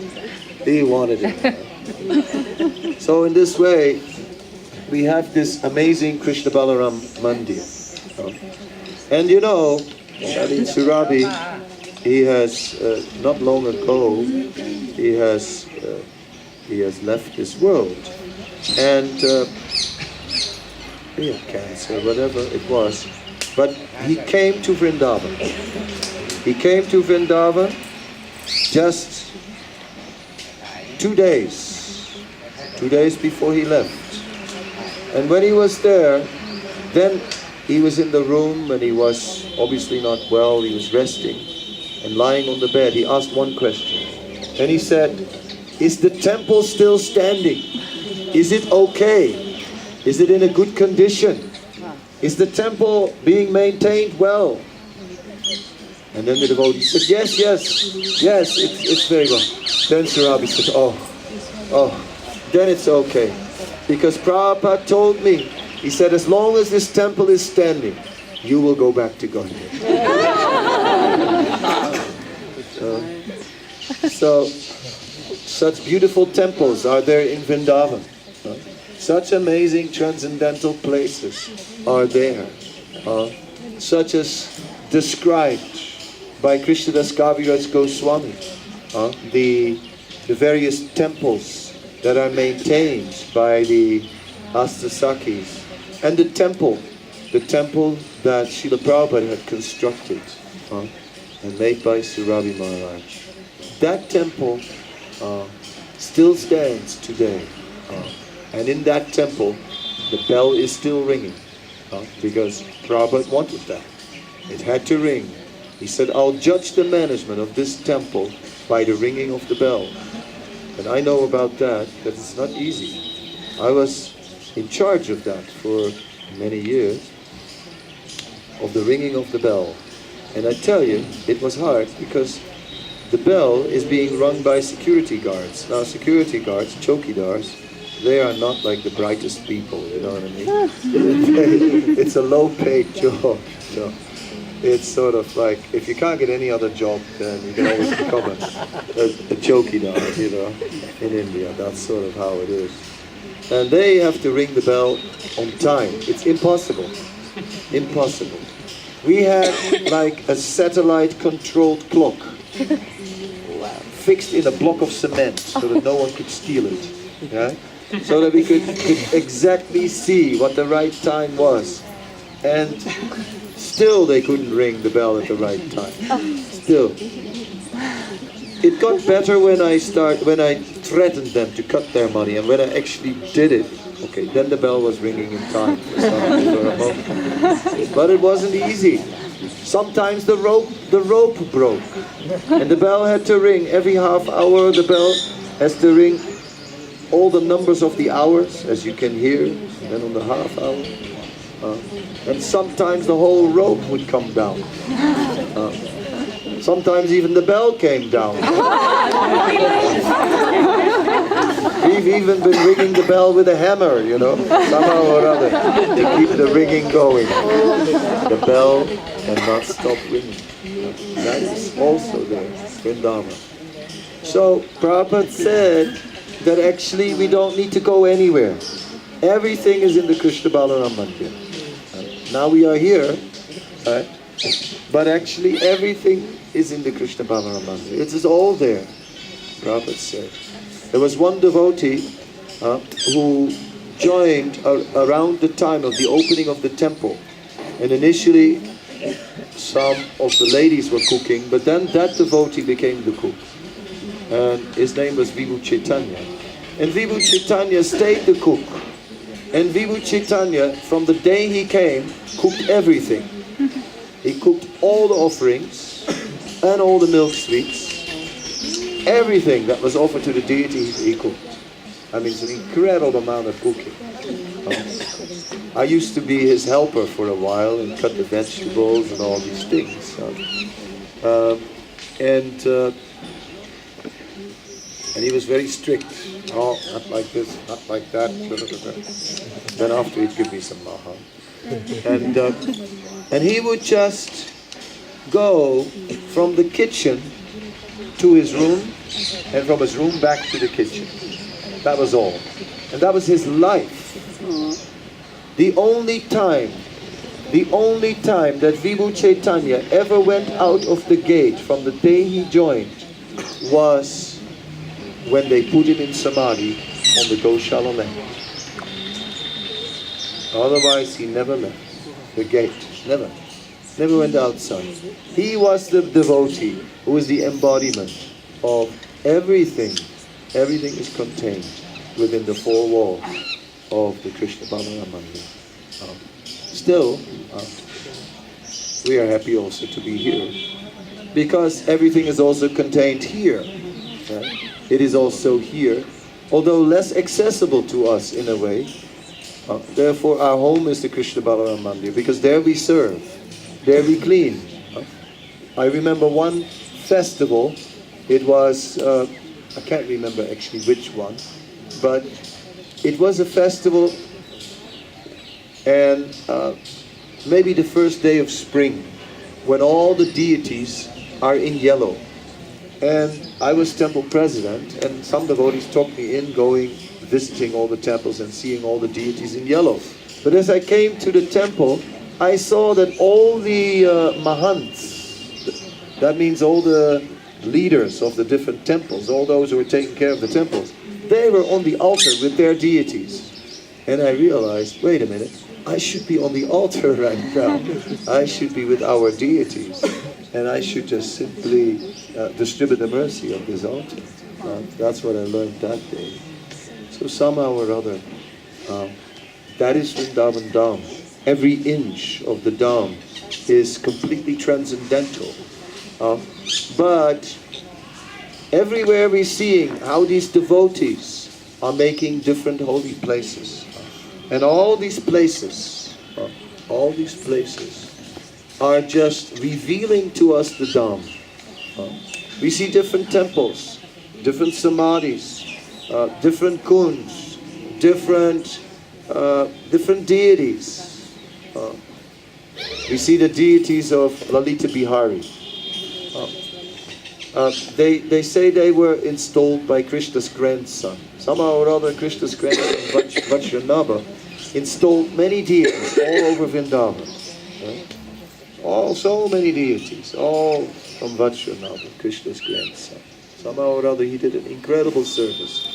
He wanted it. So in this way, we have this amazing Krishna Balaram Mandir. And Surabhi, he has, not long ago, he has left this world. And he had cancer, whatever it was. But he came to Vrindavan. He came to Vrindavan just 2 days before he left. And when he was there, then he was in the room and he was obviously not well, he was resting and lying on the bed. He asked one question. And he said, is the temple still standing? Is it okay? Is it in a good condition? Is the temple being maintained well? And then the devotee said, yes, it's very well. Then Surabhi said, oh, then it's okay. Because Prabhupada told me, he said, as long as this temple is standing, you will go back to Godhead. So, such beautiful temples are there in Vrindavan. Such amazing transcendental places are there. Such as described by Krishnadas Kaviraj Goswami. The various temples that are maintained by the Astasakis. And the temple that Srila Prabhupada had constructed and made by Surabhi Maharaj. That temple still stands today. And in that temple, the bell is still ringing. Because Prabhupada wanted that. It had to ring. He said, I'll judge the management of this temple by the ringing of the bell. And I know about that it's not easy. I was in charge of that for many years, of the ringing of the bell. And I tell you, it was hard because the bell is being rung by security guards. Now security guards, chokidars, they are not like the brightest people, you know what I mean? It's a low-paid job. It's sort of like, if you can't get any other job, then you can always become a chokidar, in India. That's sort of how it is. And they have to ring the bell on time. It's impossible. Impossible. We had like a satellite-controlled clock fixed in a block of cement so that no one could steal it. Yeah? So that we could exactly see what the right time was. And still they couldn't ring the bell at the right time. Still. it got better when I threatened them to cut their money, and when I actually did it, okay, then the bell was ringing in time for a moment. But it wasn't easy. Sometimes the rope broke, and the bell had to ring every half hour. The bell has to ring all the numbers of the hours, as you can hear, and then on the half hour. And sometimes the whole rope would come down. Sometimes even the bell came down. We've even been ringing the bell with a hammer, you know, somehow or other, to keep the ringing going. The bell cannot stop ringing. That is also there, Vrindavan. So Prabhupada said that actually we don't need to go anywhere. Everything is in the Krishna Balaram Mandir. Now we are here, right? But actually everything is in the Krishna Balaram Mandir. It is all there, Prabhupada said. There was one devotee who joined around the time of the opening of the temple. And initially some of the ladies were cooking, but then that devotee became the cook. And his name was Vibhu Chaitanya. And Vibhu Chaitanya stayed the cook. And Vibhu Chaitanya, from the day he came, cooked everything. He cooked all the offerings and all the milk sweets. Everything that was offered to the deity, he cooked. I mean, it's an incredible amount of cooking. I used to be his helper for a while and cut the vegetables and all these things. And he was very strict. Oh, not like this, not like that. Then after he'd give me some maha. And he would just go from the kitchen to his room, and from his room back to the kitchen. That was all. And that was his life. The only time that Vibhu Chaitanya ever went out of the gate from the day he joined was when they put him in Samadhi on the Goshala land. Otherwise he never left the gate. Never went outside. He was the devotee who was the embodiment of everything. Everything is contained within the four walls of the Krishna Balaram Mandir. Still, we are happy also to be here, because everything is also contained here. It is also here, although less accessible to us in a way. Therefore our home is the Krishna Balaram Mandir, because there we serve, there we clean. I remember one festival, it was, I can't remember actually which one, but it was a festival, and maybe the first day of spring, when all the deities are in yellow. And I was temple president, and some devotees took me in, going, visiting all the temples and seeing all the deities in yellow. But as I came to the temple, I saw that all the mahants, that means all the leaders of the different temples, all those who were taking care of the temples, they were on the altar with their deities. And I realized, wait a minute, I should be on the altar right now. I should be with our deities. And I should just simply distribute the mercy of this altar. That's what I learned that day. So somehow or other, that is Vrindavan Dham. Every inch of the Dham is completely transcendental. But everywhere we're seeing how these devotees are making different holy places. And all these places are just revealing to us the Dham. We see different temples, different samadhis, different kunds, different deities. We see the deities of Lalita Bihari. They say they were installed by Krishna's grandson. Somehow or other, Krishna's grandson, Vajranabha, installed many deities all over Vrindavan. So many deities, all from Vajranabha, Krishna's grandson. Somehow or other, he did an incredible service.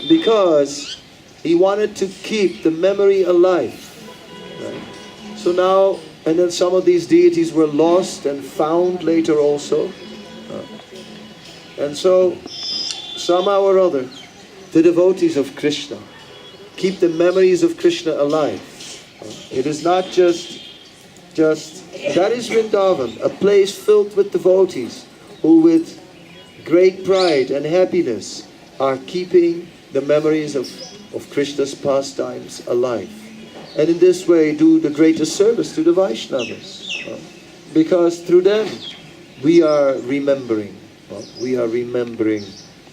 Because he wanted to keep the memory alive. Right? So now, and then some of these deities were lost and found later also. And so, somehow or other, the devotees of Krishna keep the memories of Krishna alive. It is not just that is Vrindavan, a place filled with devotees who with great pride and happiness are keeping the memories of Krishna's pastimes alive. And in this way do the greatest service to the Vaishnavas. Because through them we are remembering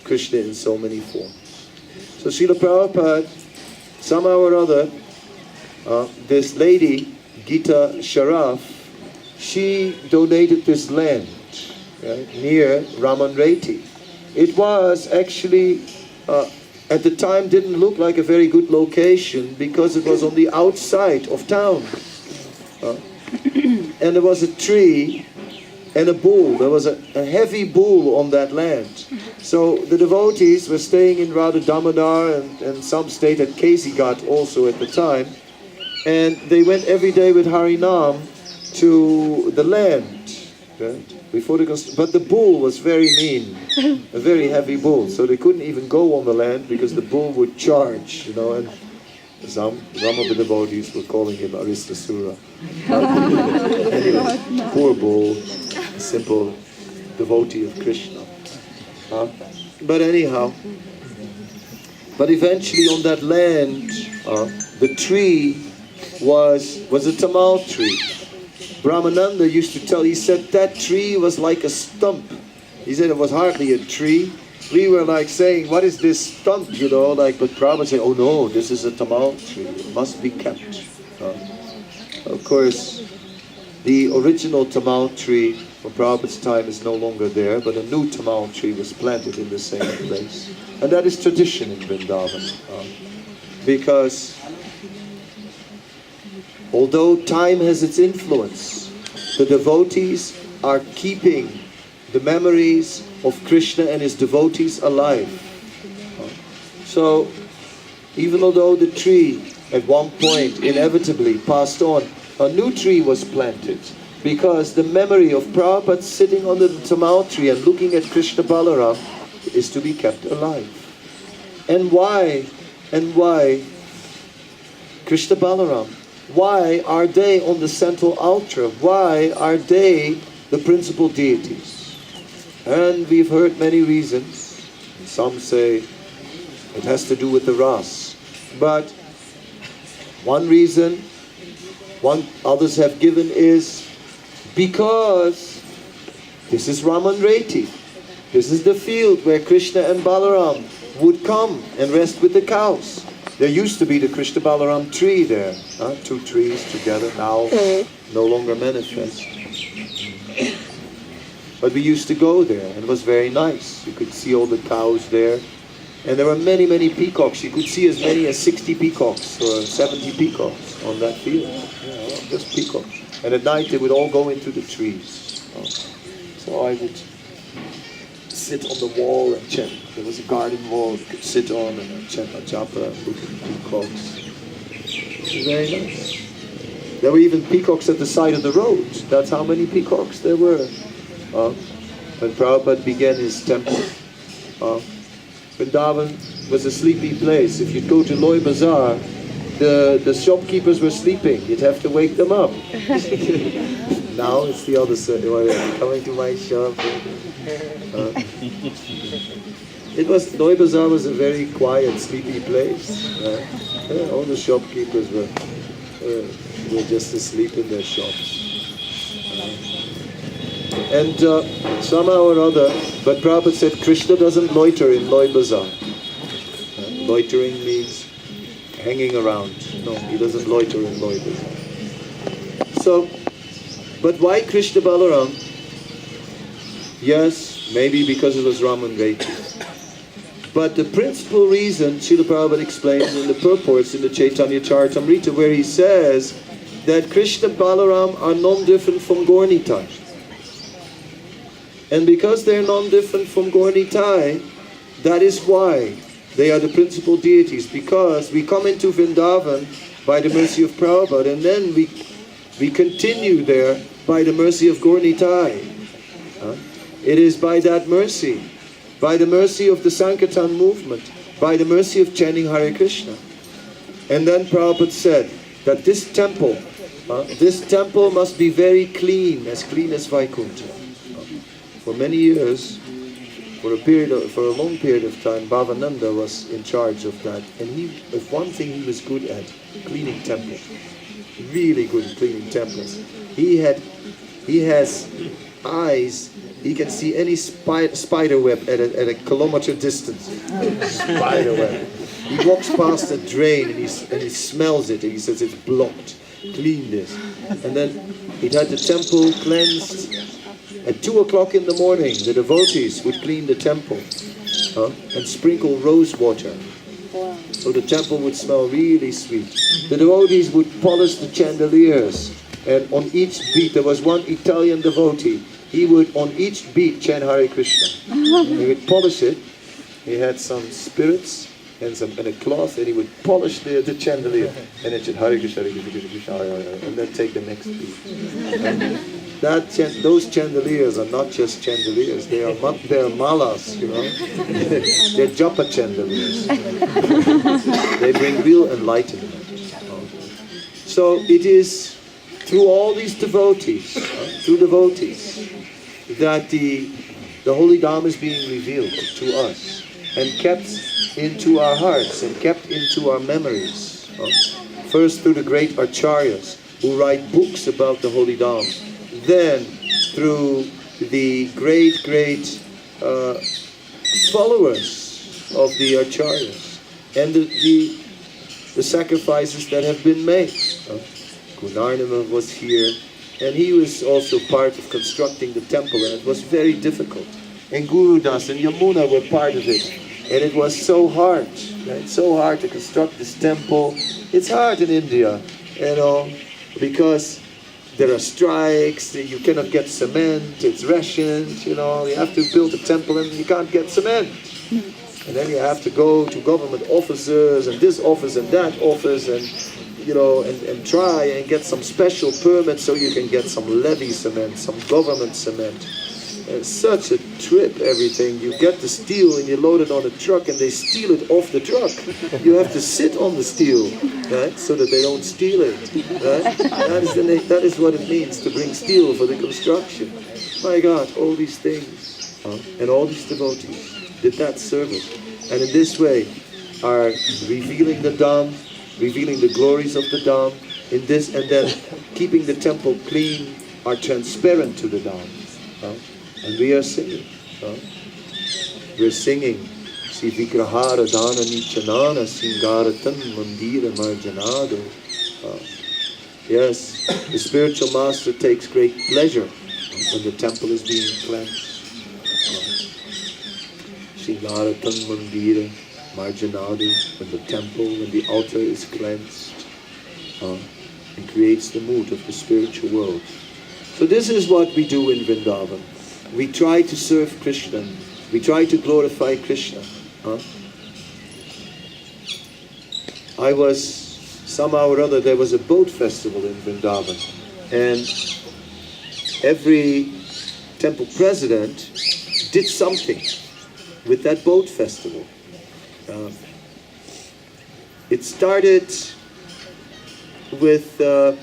Krishna in so many forms. So Srila Prabhupada, somehow or other, this lady, Gita Sharaf, she donated this land near Ramanreti. It was actually, at the time, didn't look like a very good location because it was on the outside of town. And there was a tree and a bull. There was a heavy bull on that land. So the devotees were staying in Radha Damodar and some stayed at Kesighat also at the time. And they went every day with Harinam to the land. Before but the bull was very mean, a very heavy bull. So they couldn't even go on the land because the bull would charge, and some of the devotees were calling him Aristasura. Anyway, poor bull, a simple devotee of Krishna. But anyhow, but eventually on that land, the tree was a tamal tree. Brahmananda used to tell, he said that tree was like a stump. He said it was hardly a tree. We were like saying, what is this stump, but Prabhupada said, oh no, this is a tamal tree. It must be kept. Of course, the original tamal tree from Prabhupada's time is no longer there, but a new tamal tree was planted in the same place. And that is tradition in Vrindavan. Because although time has its influence, the devotees are keeping the memories of Krishna and his devotees alive. So, even although the tree at one point inevitably passed on, a new tree was planted because the memory of Prabhupada sitting under the tamal tree and looking at Krishna Balaram is to be kept alive. And why Krishna Balaram? Why are they on the central altar? Why are they the principal deities? And we've heard many reasons. Some say it has to do with the ras. But one reason, others have given is because this is Ramanreti. This is the field where Krishna and Balaram would come and rest with the cows. There used to be the Krishna Balaram tree there. Two trees together, now no longer manifest. But we used to go there and it was very nice. You could see all the cows there. And there were many, many peacocks. You could see as many as 60 peacocks or 70 peacocks on that field. Just peacocks. And at night they would all go into the trees. So I would sit on the wall and chant. There was a garden wall you could sit on and chant a japa and look at peacocks. It was very nice. There were even peacocks at the side of the road. That's how many peacocks there were. When Prabhupada began his temple, Vrindavan was a sleepy place. If you'd go to Loy Bazaar, the shopkeepers were sleeping. You'd have to wake them up. Now it's the other side. Coming to my shop. Loy Bazaar was a very quiet, sleepy place. All the shopkeepers were just asleep in their shops. And somehow or other, but Prabhupada said Krishna doesn't loiter in Loy Bazaar. Loitering means hanging around. No, he doesn't loiter in Loy Bazaar. So, but why Krishna Balaram? Yes, maybe because it was Ramanreti. But the principal reason, Srila Prabhupada explains in the purports in the Chaitanya Charitamrita, where he says that Krishna Balaram are non-different from Gaur-Nitai. And because they're non-different from Gaur-Nitai, that is why they are the principal deities. Because we come into Vrindavan by the mercy of Prabhupada, and then we continue there by the mercy of Gaur-Nitai. It is by that mercy by the mercy of the Sankirtan movement, by the mercy of chanting Hare Krishna. And then Prabhupada said that this temple must be very clean as Vaikuntha. For many years, for a long period of time, Bhavananda was in charge of that. And if one thing he was good at, cleaning temples. Really good at cleaning temples. He has eyes. He can see any spider web at a kilometer distance. Spider web. He walks past a drain and he smells it and he says it's blocked. Clean this. And then he'd had the temple cleansed. At 2 o'clock in the morning, the devotees would clean the temple and sprinkle rose water. So the temple would smell really sweet. The devotees would polish the chandeliers. And on each beat, there was one Italian devotee. He would, on each beat, chant Hare Krishna. He would polish it. He had some spirits and a cloth, and he would polish the chandelier. And then chant Hare Krishna, Hare Krishna, Krishna, Hare Hare, and then take the next beat. And those chandeliers are not just chandeliers. They are malas, you know. They're japa chandeliers. They bring real enlightenment. So it is through all these devotees, that the Holy Dham is being revealed to us and kept into our hearts and kept into our memories. First through the great acharyas who write books about the Holy Dham, then through the great followers of the acharyas and the sacrifices that have been made. Gunarnama was here, and he was also part of constructing the temple, and it was very difficult. And Guru Das and Yamuna were part of it, and it was so hard. Right? So hard to construct this temple. It's hard in India, you know, because there are strikes, you cannot get cement, it's rationed, you know, you have to build a temple and you can't get cement. And then you have to go to government offices and this office and that office and, you know, and try and get some special permits so you can get some levy cement, some government cement. It's such a trip, everything. You get the steel and you load it on a truck and they steal it off the truck. You have to sit on the steel, right, so that they don't steal it. Right? That is what it means to bring steel for the construction. My God, all these things and all these devotees did that service. And in this way are revealing the Dham, revealing the glories of the Dham, in this, and then keeping the temple clean, are transparent to the Dham. And we are singing. We're singing. Si vigrahara dana nichanana singaratan mandira marjanado. Yes, the spiritual master takes great pleasure when the temple is being cleansed. Singaratan mandira marjanado, when the temple, when the altar is cleansed, it creates the mood of the spiritual world. So this is what we do in Vrindavan. We try to serve Krishna. We try to glorify Krishna. I was, somehow or other, there was a boat festival in Vrindavan. And every temple president did something with that boat festival. It started with, let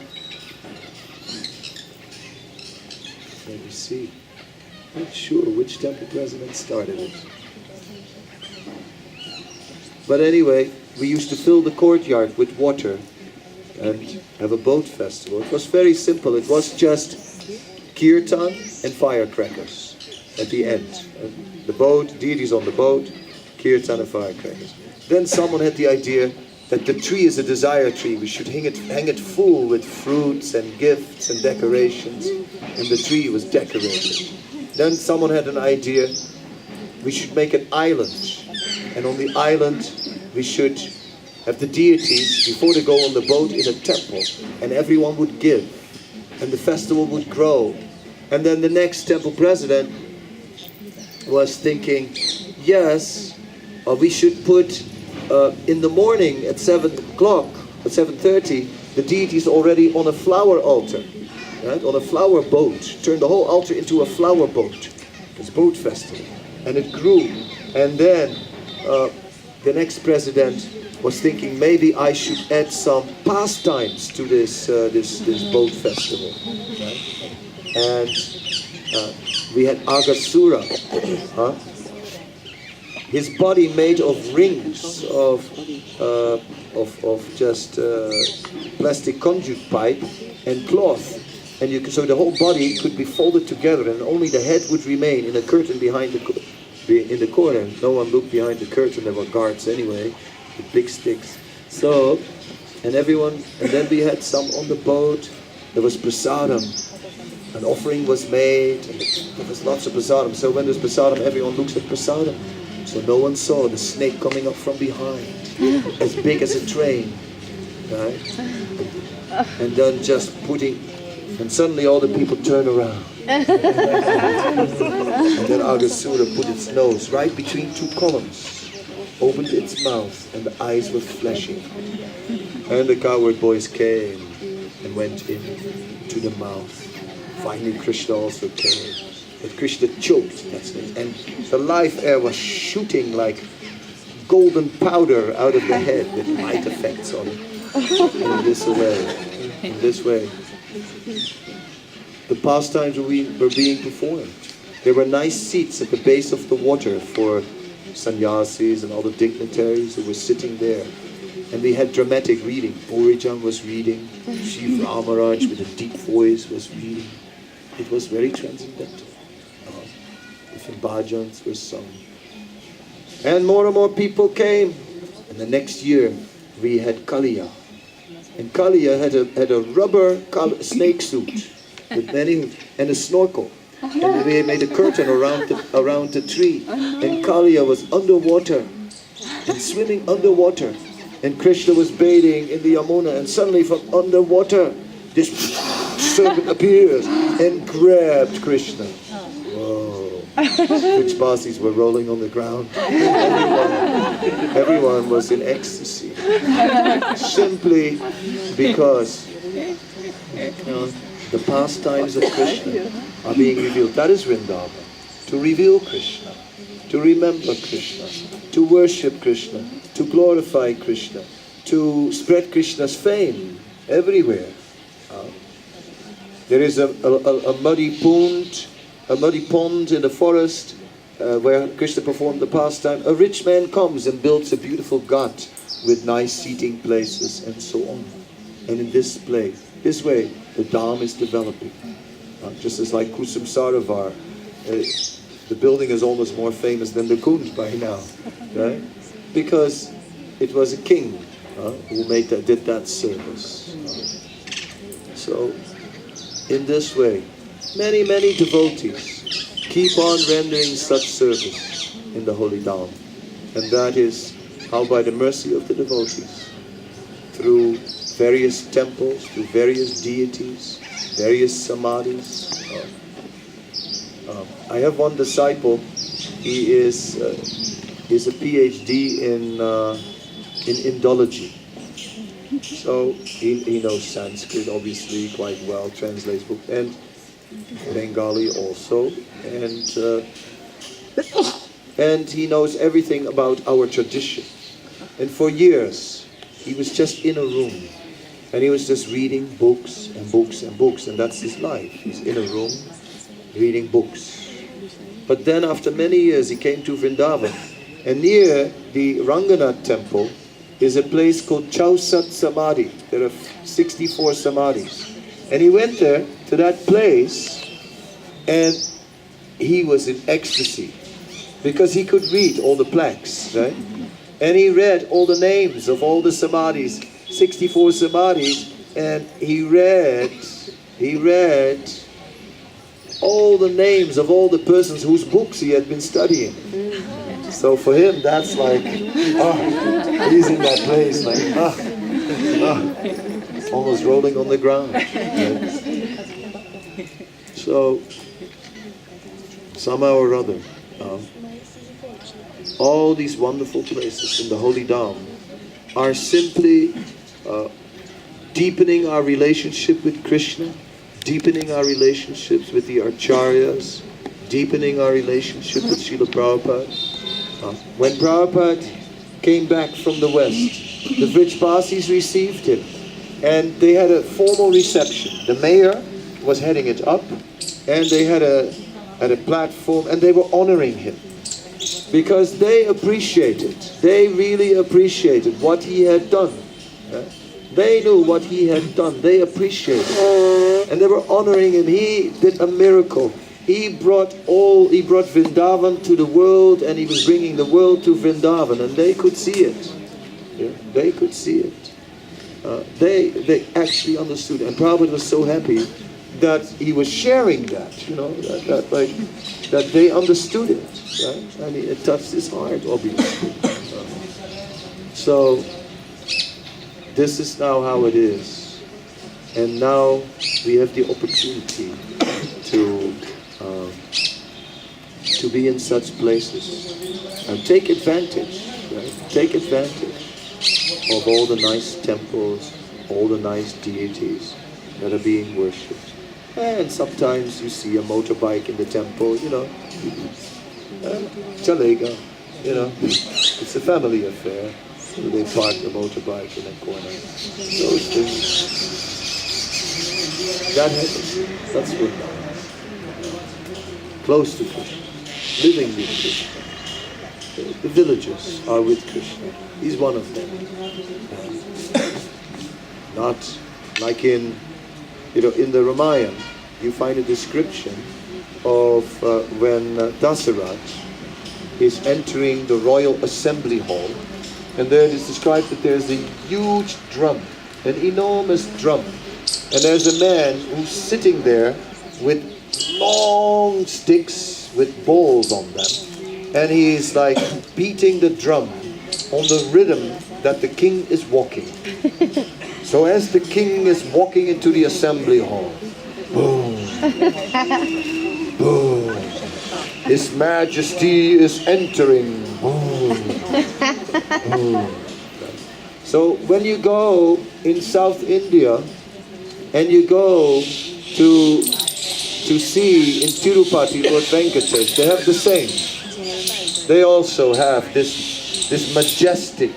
me see. Not sure which temple president started it. But anyway, we used to fill the courtyard with water and have a boat festival. It was very simple. It was just kirtan and firecrackers at the end. The boat, deities on the boat, kirtan and firecrackers. Then someone had the idea that the tree is a desire tree. We should hang it full with fruits and gifts and decorations. And the tree was decorated. Then someone had an idea, we should make an island. And on the island, we should have the deities, before they go on the boat, in a temple. And everyone would give. And the festival would grow. And then the next temple president was thinking, yes, we should put in the morning at 7 o'clock, at 7:30, the deities already on a flower altar. Right? On a flower boat. Turn the whole altar into a flower boat. It's boat festival. and it grew. And then the next president was thinking, maybe I should add some pastimes to this boat festival. Right? And we had Agasura. His body made of rings of just plastic conduit pipe and cloth, and so the whole body could be folded together, and only the head would remain in a curtain behind in the corner. No one looked behind the curtain. There were guards anyway, with big sticks. So, and then we had some on the boat. There was prasadam. An offering was made, and there was lots of prasadam. So when there's prasadam, everyone looks at prasadam. So no one saw the snake coming up from behind, as big as a train, right? And then just and suddenly all the people turn around. And then Agasura put its nose right between two columns, opened its mouth, and the eyes were flashing. And the cowherd boys came and went into the mouth. Finally Krishna also came. But Krishna choked that snake, and the live air was shooting like golden powder out of the head with light effects on it. In this way. The pastimes were being performed. There were nice seats at the base of the water for sannyasis and all the dignitaries who were sitting there. And we had dramatic reading. Orijan was reading. Shiv Ramaraj with a deep voice was reading. It was very transcendental. Different bhajans were sung. And more people came. And the next year we had Kaliya. And Kaliya had a rubber snake suit with and a snorkel. And we made a curtain around the tree. And Kaliya was underwater and swimming underwater. And Krishna was bathing in the Yamuna, and suddenly from underwater this serpent appears and grabbed Krishna. Whoa. Which basis were rolling on the ground. Everyone was in ecstasy. Simply because the pastimes of Krishna are being revealed. That is Vrindavan. To reveal Krishna, to remember Krishna, to worship Krishna, to glorify Krishna, to spread Krishna's fame everywhere. There is a muddy pond in the forest where Krishna performed the pastime. A rich man comes and builds a beautiful ghat with nice seating places and so on. And in this way, the Dham is developing. Just as like Kusum Sarovar, the building is almost more famous than the Kunj by now, right? Because it was a king who did that service. So, in this way, many devotees keep on rendering such service in the holy Dham. And that is how, by the mercy of the devotees, through various temples, through various deities, various samadhis. I have one disciple. He is a PhD in Indology. So he knows Sanskrit obviously quite well, translates books, and Bengali also, and he knows everything about our tradition. And for years he was just in a room, and he was just reading books and books and books, and that's his life. He's in a room reading books. But then after many years he came to Vrindavan, and near the Ranganath temple is a place called Chausat Samadhi. There are 64 samadhis. And he went there to that place, and he was in ecstasy because he could read all the plaques, right? And he read all the names of all the samadhis, 64 samadhis, and he read all the names of all the persons whose books he had been studying. So for him, that's like, he's in that place, like, almost rolling on the ground. Right? So, somehow or other, all these wonderful places in the Holy Dham are simply deepening our relationship with Krishna, deepening our relationships with the Acharyas, deepening our relationship with Srila Prabhupada. When Prabhupada came back from the West, the Vrajpasis received him, and they had a formal reception. The mayor was heading it up, and they had a platform, and they were honoring him because they really appreciated what he had done. They knew what he had done. They appreciated it. And they were honoring him. He did a miracle. He brought Vrindavan to the world, and he was bringing the world to Vrindavan, and they could see it. Yeah, they could see it. They actually understood, and Prabhupada was so happy that he was sharing that, that they understood it, right? And it touched his heart, obviously. So this is now how it is, and now we have the opportunity to be in such places. And take advantage, right? Take advantage of all the nice temples, all the nice deities that are being worshipped. And sometimes you see a motorbike in the temple, chalega, it's a family affair. So they park the motorbike in a corner. Those things. That happens. That's Vrindavan. Close to Krishna. Living with Krishna. The villagers are with Krishna. He's one of them. Not like in the Ramayana, you find a description of when Dasaraj is entering the royal assembly hall, and there it is described that there's a huge drum, an enormous drum, and there's a man who's sitting there with long sticks with balls on them, and he's like beating the drum on the rhythm that the king is walking. So as the king is walking into the assembly hall, boom, boom, His Majesty is entering, boom, boom. So when you go in South India and you go to see in Tirupati, Lord Venkatesh, they have the same. They also have this majestic,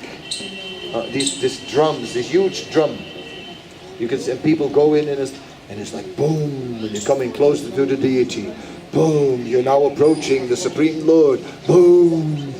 these drums, this huge drum. You can see, and people go in and it's like boom, and you're coming closer to the deity. Boom, you're now approaching the Supreme Lord. Boom,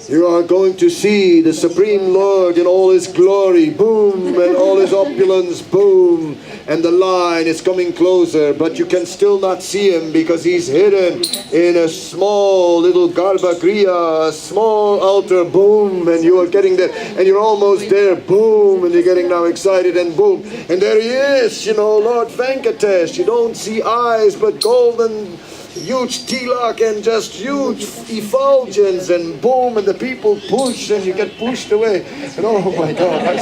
you are going to see the Supreme Lord in all His glory. Boom, and all His opulence. Boom, and the line is coming closer, but you can still not see Him because He's hidden in a small little garbhagriha, a small altar. Boom, and you are getting there, and you're almost there. Boom, and you're getting now excited, and boom, and there He is, Lord Venkatesh. You don't see eyes, but golden, huge tilak and just huge effulgence, and boom, and the people push, and you get pushed away, and oh my God, I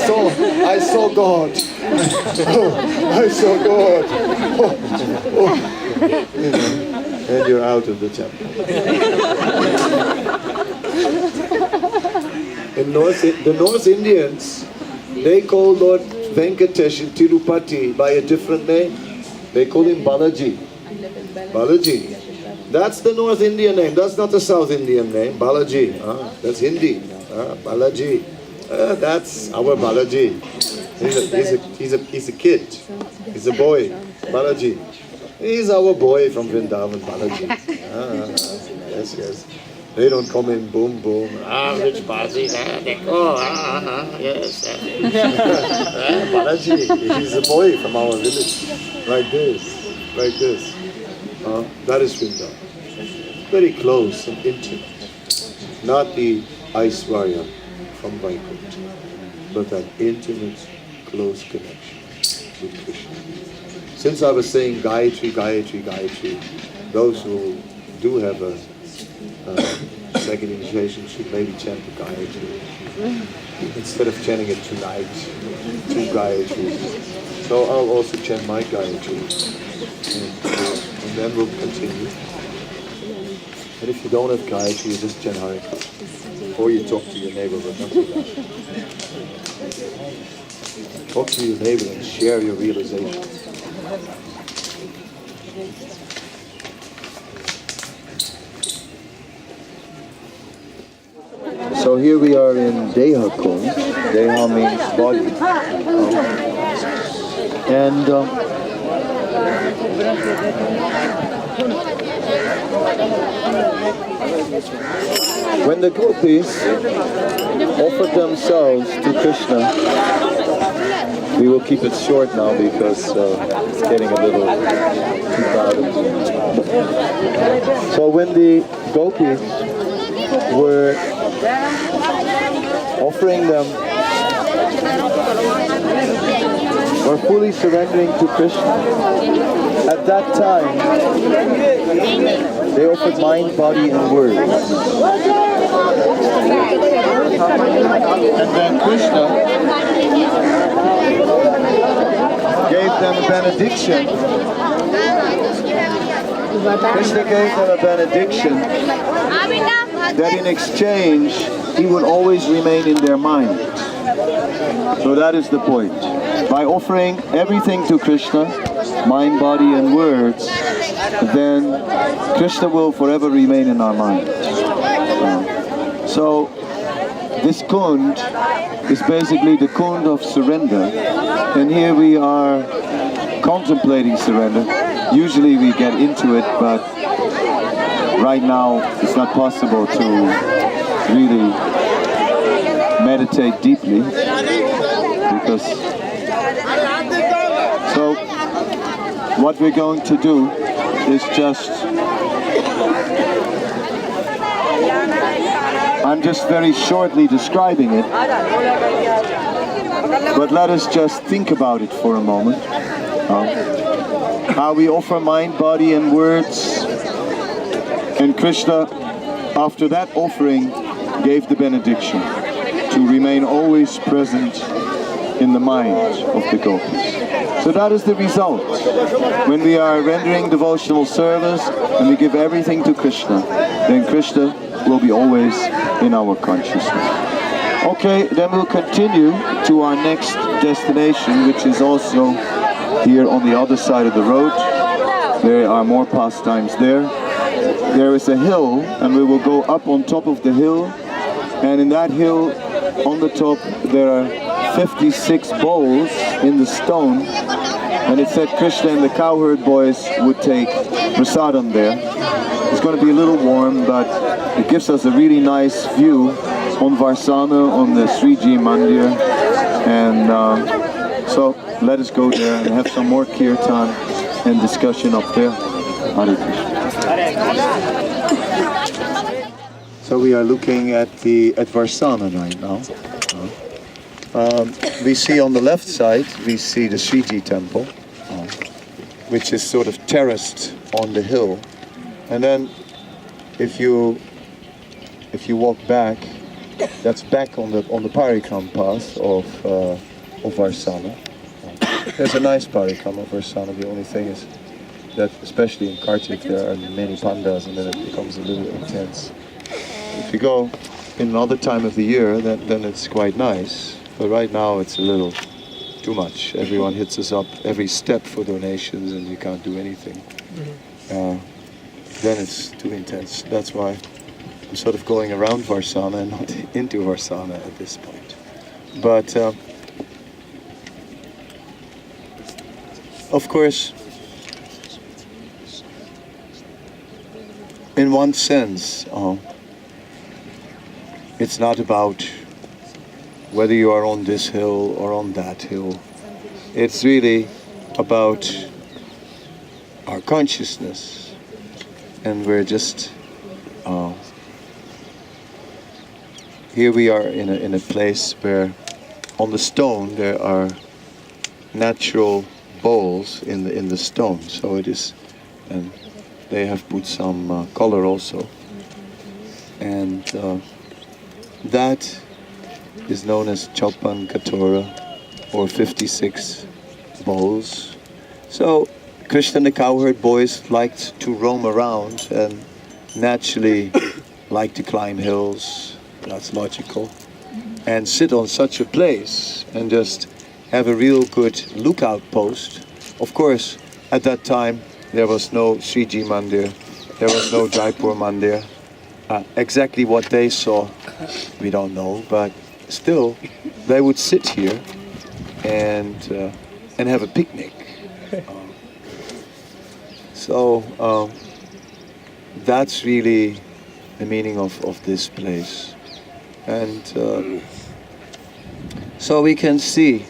saw God. I saw God. And you're out of the temple. The North Indians, they call Lord Venkatesh in Tirupati by a different name. They call him Balaji. Balaji. That's the North Indian name. That's not the South Indian name. Balaji. That's Hindi. Balaji. That's our Balaji. He's a kid. He's a boy. Balaji. He's our boy from Vrindavan. Balaji. Yes. They don't come in boom boom. Rich party. Yes. Balaji. He's a boy from our village. Like this. That is Vrindavan. Very close and intimate. Not the Aishwarya from Vaikuntha, but that intimate, close connection with Krishna. Since I was saying Gayatri, those who do have a second initiation should maybe chant the Gayatri. Instead of chanting it tonight, 2 Gayatris. So I'll also chant my Gayatri. And then we'll continue. And if you don't have Gayatri, you just chant Hare. Or you talk to your neighbor, but not to that. Talk to your neighbor and share your realization. So here we are in Deha Kund. Deha means body. And when the gopis offered themselves to Krishna, we will keep it short now because it's getting a little too crowded. So when the gopis were offering them, were fully surrendering to Krishna, at that time they offered mind, body and words. And then Krishna gave them a benediction. Krishna gave them a benediction that in exchange he would always remain in their mind. So that is the point. By offering everything to Krishna, mind, body and words, then Krishna will forever remain in our mind. So this kund is basically the kund of surrender, and here we are contemplating surrender. Usually we get into it, but right now it's not possible to really meditate deeply, because so what we're going to do is just, I'm just very shortly describing it, but let us just think about it for a moment. How we offer mind, body and words, and Krishna, after that offering, gave the benediction to remain always present in the mind of the gopis. So that is the result. When we are rendering devotional service and we give everything to Krishna, then Krishna will be always in our consciousness. Okay, then we'll continue to our next destination, which is also here on the other side of the road. There are more pastimes there. There is a hill, and we will go up on top of the hill, and in that hill on the top there are 56 bowls in the stone, and it said Krishna and the cowherd boys would take prasadam there. It's going to be a little warm, but it gives us a really nice view on Varsana, on the Sriji Mandir, and so let us go there and have some more kirtan and discussion up there. Hare Krishna. So we are looking at Varsana right now. We see on the left side, we see the Sriji temple, which is sort of terraced on the hill. And then if you walk back, that's back on the Parikrama path of Varsana. There's a nice Parikrama of Varsana. The only thing is that, especially in Kartik, there are many pandas, and then it becomes a little intense. If you go in another time of the year, then it's quite nice. But right now it's a little too much. Everyone hits us up every step for donations, and you can't do anything. Then it's too intense. That's why I'm sort of going around Varsana and not into Varsana at this point. But of course, in one sense, it's not about whether you are on this hill or on that hill. It's really about our consciousness, and we're just here we are in a place where on the stone there are natural bowls in the stone. So it is, and they have put some color also, and that is known as Chaupan Katora, or 56 bowls. So Krishna and the cowherd boys liked to roam around and naturally like to climb hills, that's logical, and sit on such a place and just have a real good lookout post. Of course, at that time there was no Sriji Mandir, there was no Jaipur Mandir. Exactly what they saw We don't know, but still, they would sit here and have a picnic. So that's really the meaning of this place. And so we can see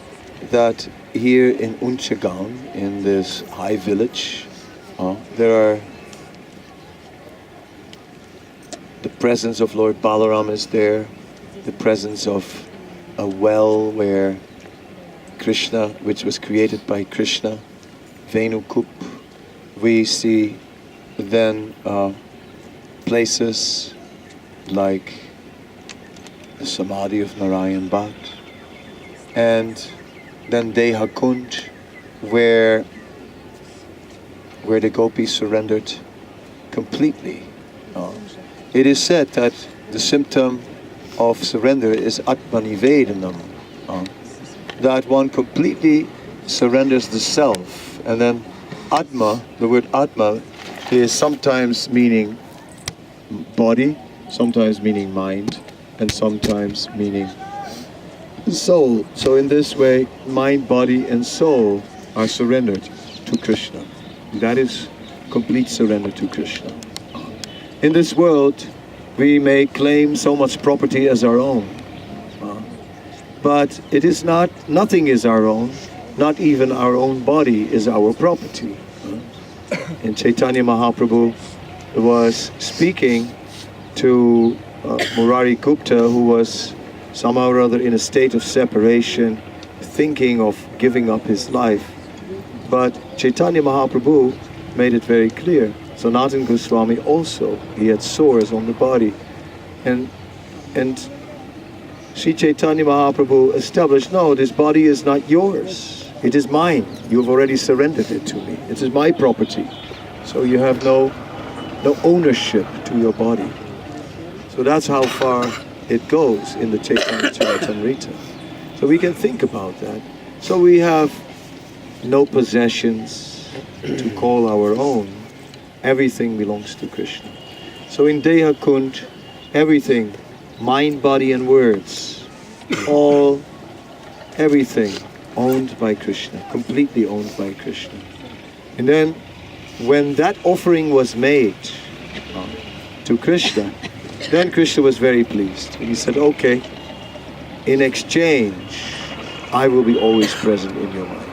that here in Unchagaon, in this high village, there are the presence of Lord Balaram is there, the presence of a well where Krishna, which was created by Krishna, Venukup. We see then places like the Samadhi of Narayan Bhat, and then Dehakund, where the gopis surrendered completely. It is said that the symptom of surrender is Atmanivedanam, that one completely surrenders the self, and then Atma, the word Atma, is sometimes meaning body, sometimes meaning mind, and sometimes meaning soul. So in this way, mind, body, and soul are surrendered to Krishna. That is complete surrender to Krishna. In this world, we may claim so much property as our own, but it is not, nothing is our own, not even our own body is our property. And Chaitanya Mahaprabhu was speaking to Murari Gupta, who was somehow or other in a state of separation, thinking of giving up his life. But Chaitanya Mahaprabhu made it very clear. Sanatana Goswami also, he had sores on the body. And Sri Chaitanya Mahaprabhu established, no, this body is not yours. It is mine. You have already surrendered it to me. It is my property. So you have no ownership to your body. So that's how far it goes in the Chaitanya Charitamrita. So we can think about that. So we have no possessions to call our own. Everything belongs to Krishna. So in Dehakund, everything, mind, body and words, everything owned by Krishna, completely owned by Krishna. And then when that offering was made to Krishna, then Krishna was very pleased. He said, okay, in exchange, I will be always present in your mind.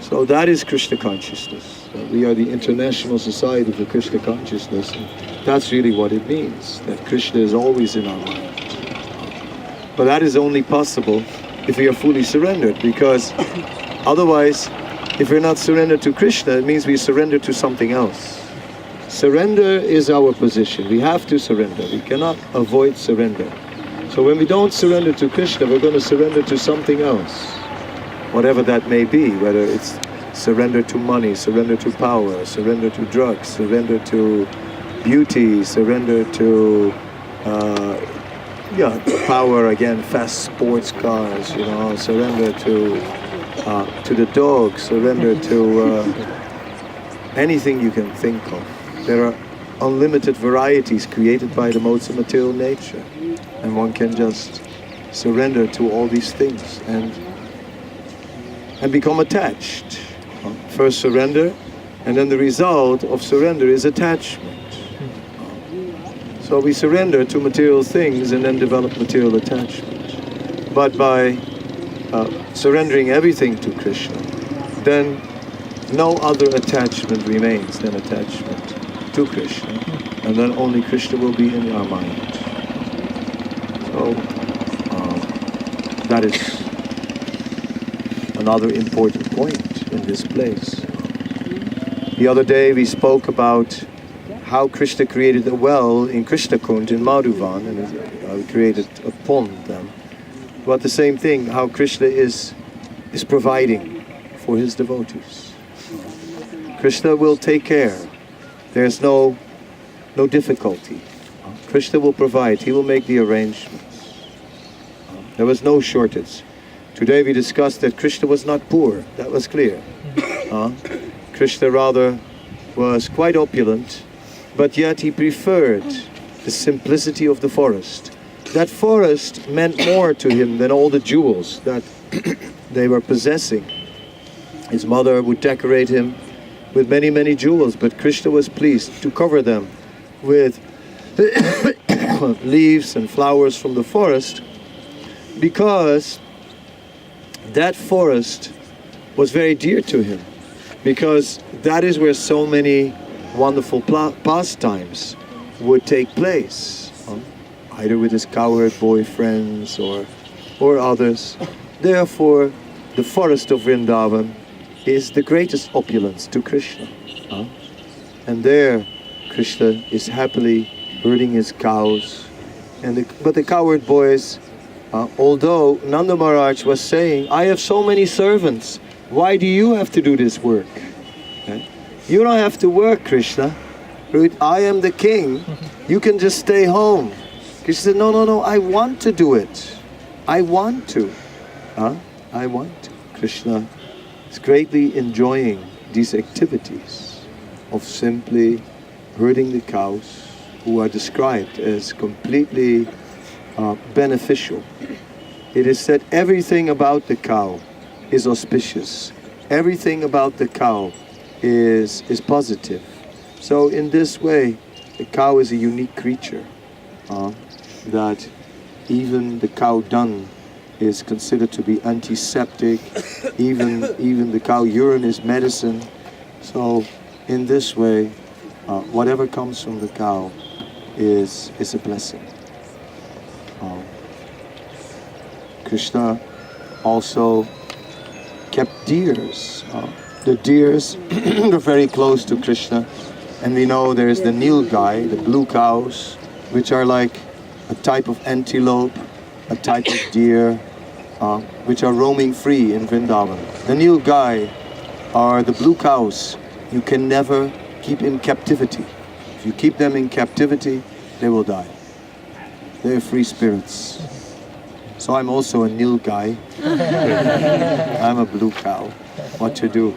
So that is Krishna consciousness. We are the International Society for Krishna Consciousness. And that's really what it means, that Krishna is always in our mind. But that is only possible if we are fully surrendered, because otherwise, if we're not surrendered to Krishna, it means we surrender to something else. Surrender is our position. We have to surrender. We cannot avoid surrender. So when we don't surrender to Krishna, we're going to surrender to something else. Whatever that may be, whether it's surrender to money, surrender to power, surrender to drugs, surrender to beauty, surrender to power again, fast sports cars, surrender to the dog, surrender to anything you can think of. There are unlimited varieties created by the modes of material nature, and one can just surrender to all these things and become attached. First surrender, and then the result of surrender is attachment. So we surrender to material things and then develop material attachment. But by surrendering everything to Krishna, then no other attachment remains than attachment to Krishna, and then only Krishna will be in our mind. So that is another important point in this place. The other day we spoke about how Krishna created a well in Krishna Kund in Madhuvan, and created a pond then. But the same thing, how Krishna is providing for his devotees. Krishna will take care. There's no difficulty. Krishna will provide. He will make the arrangements. There was no shortage. Today we discussed that Krishna was not poor. That was clear. Krishna rather was quite opulent, but yet he preferred the simplicity of the forest. That forest meant more to him than all the jewels that they were possessing. His mother would decorate him with many, many jewels, but Krishna was pleased to cover them with leaves and flowers from the forest, because that forest was very dear to him, because that is where so many wonderful pastimes would take place, either with his cowherd boyfriends or others. Therefore, the forest of Vrindavan is the greatest opulence to Krishna. And there, Krishna is happily herding his cows. But the cowherd boys, although Nanda Maharaj was saying, I have so many servants, why do you have to do this work? You don't have to work, Krishna. I am the king. You can just stay home. Krishna said, no, I want to do it. I want to. I want to. Krishna is greatly enjoying these activities of simply herding the cows, who are described as completely beneficial. It is said everything about the cow is auspicious. Everything about the cow is positive. So in this way, the cow is a unique creature, that even the cow dung is considered to be antiseptic, even the cow urine is medicine. So in this way, whatever comes from the cow is a blessing. Krishna also kept deers. The deers are very close to Krishna, and we know there is the Nilgai, the blue cows, which are like a type of antelope, a type of deer, which are roaming free in Vrindavan. The Nilgai are the blue cows you can never keep in captivity. If you keep them in captivity, they will die. They are free spirits. So I'm also a Nilgai. I'm a blue cow. What to do,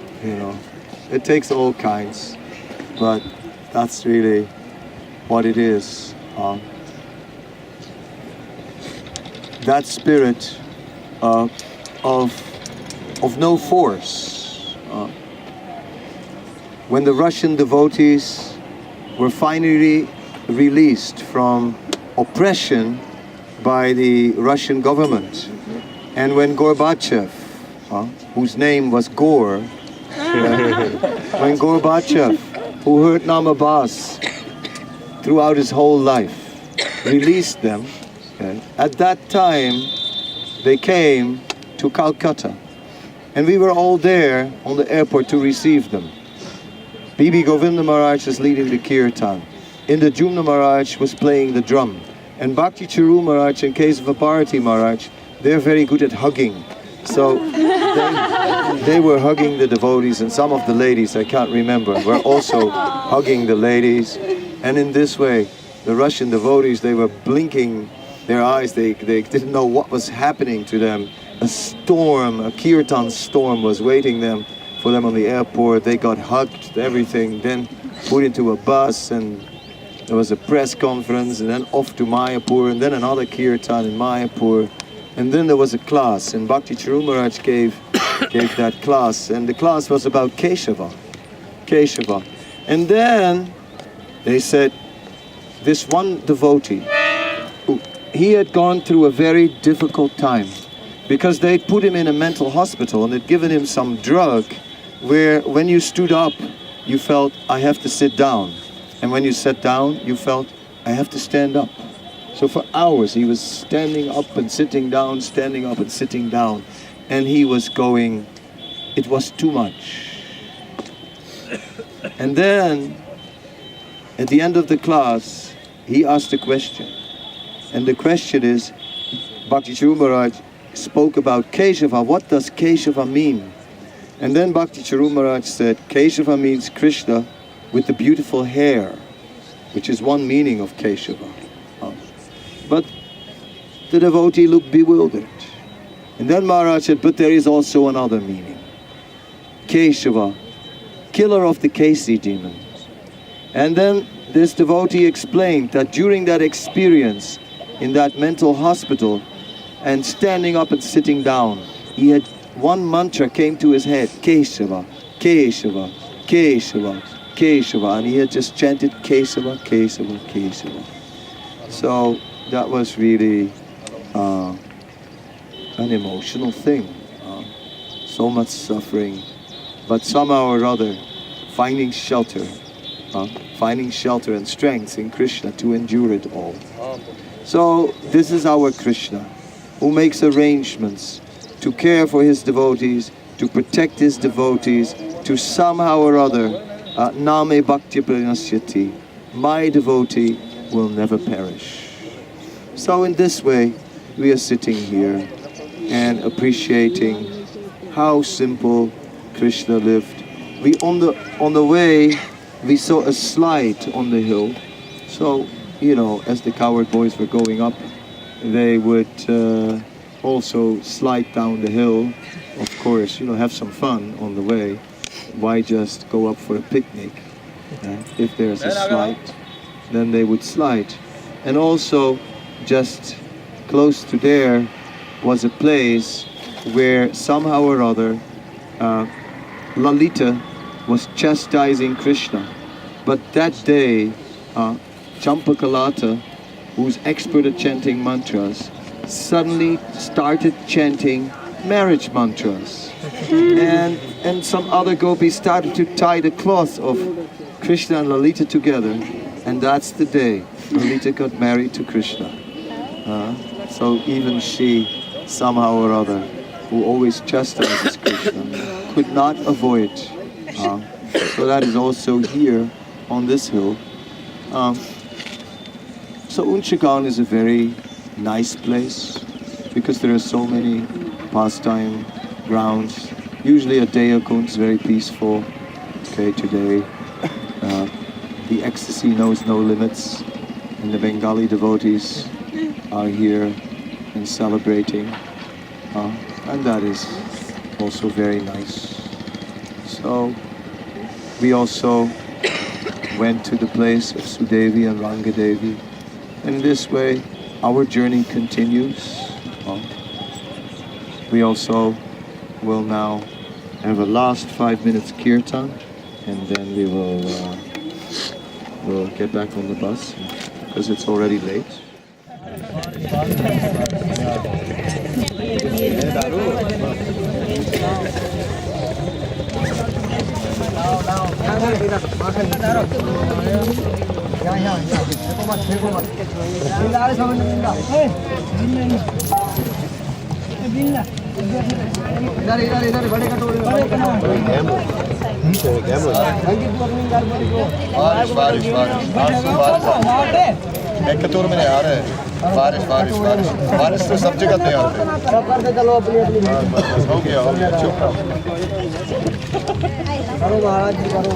It takes all kinds, but that's really what it is. That spirit of no force. When the Russian devotees were finally released from oppression by the Russian government, and when Gorbachev, whose name was Gore, when Gorbachev, who heard Namabas throughout his whole life, released them, at that time they came to Calcutta, and we were all there on the airport to receive them. Bibi Govinda Maharaj was leading the kirtan. Indra Jumna Maharaj was playing the drum. And Bhakti Charu Maharaj and Kesava Bharati Maharaj, they're very good at hugging. So they were hugging the devotees, and some of the ladies, I can't remember, were also hugging the ladies. And in this way, the Russian devotees, they were blinking their eyes. They didn't know what was happening to them. A storm, a kirtan storm was waiting for them on the airport. They got hugged, everything, then put into a bus, and there was a press conference, and then off to Mayapur, and then another kirtan in Mayapur. And then there was a class, and Bhakti Charu Maharaj gave that class, and the class was about Keshava. And then they said, this one devotee, he had gone through a very difficult time, because they'd put him in a mental hospital, and they'd given him some drug where when you stood up, you felt, I have to sit down. And when you sat down, you felt, I have to stand up. So for hours he was standing up and sitting down, standing up and sitting down. And he was going, it was too much. And then, at the end of the class, he asked a question. And the question is, Bhakti Charu Maharaj spoke about Keshava. What does Keshava mean? And then Bhakti Charu Maharaj said, Keshava means Krishna with the beautiful hair, which is one meaning of Keshava. But the devotee looked bewildered. And then Maharaj said, but there is also another meaning. Keshava, killer of the Kesi demons. And then this devotee explained that during that experience in that mental hospital and standing up and sitting down, he had one mantra came to his head, Kesava, Kesava, Kesava, Kesava, and he had just chanted Kesava, Kesava, Kesava. So that was really an emotional thing. So much suffering, but somehow or other finding shelter and strength in Krishna to endure it all. So this is our Krishna, who makes arrangements to care for his devotees, to protect his devotees, to somehow or other, Name Bhakti Pranasyati, my devotee will never perish. So in this way, we are sitting here and appreciating how simple Krishna lived. On the way, we saw a slide on the hill. So, as the cowherd boys were going up, they would also slide down the hill. Of course, have some fun on the way. Why just go up for a picnic? If there's a slide, then they would slide. And also, just close to there was a place where somehow or other Lalita was chastising Krishna. But that day, Champakalata, who's expert at chanting mantras, suddenly started chanting marriage mantras. And some other gopis started to tie the cloth of Krishna and Lalita together. And that's the day Lalita got married to Krishna. So even she, somehow or other, who always chastises Krishna, could not avoid. So that is also here on this hill. So Unchagaon is a very nice place because there are so many pastime grounds. Usually a Deyakund is very peaceful. Okay, today the ecstasy knows no limits, and the Bengali devotees are here and celebrating. And that is also very nice. So we also went to the place of Sudevi and Rangadevi. And in this way, our journey continues. We also will now have a last 5 minutes kirtan, and then we will we'll get back on the bus because it's already late. बारिश तो सब जगह नहीं होते हो गया चुप करो महाराज जी करो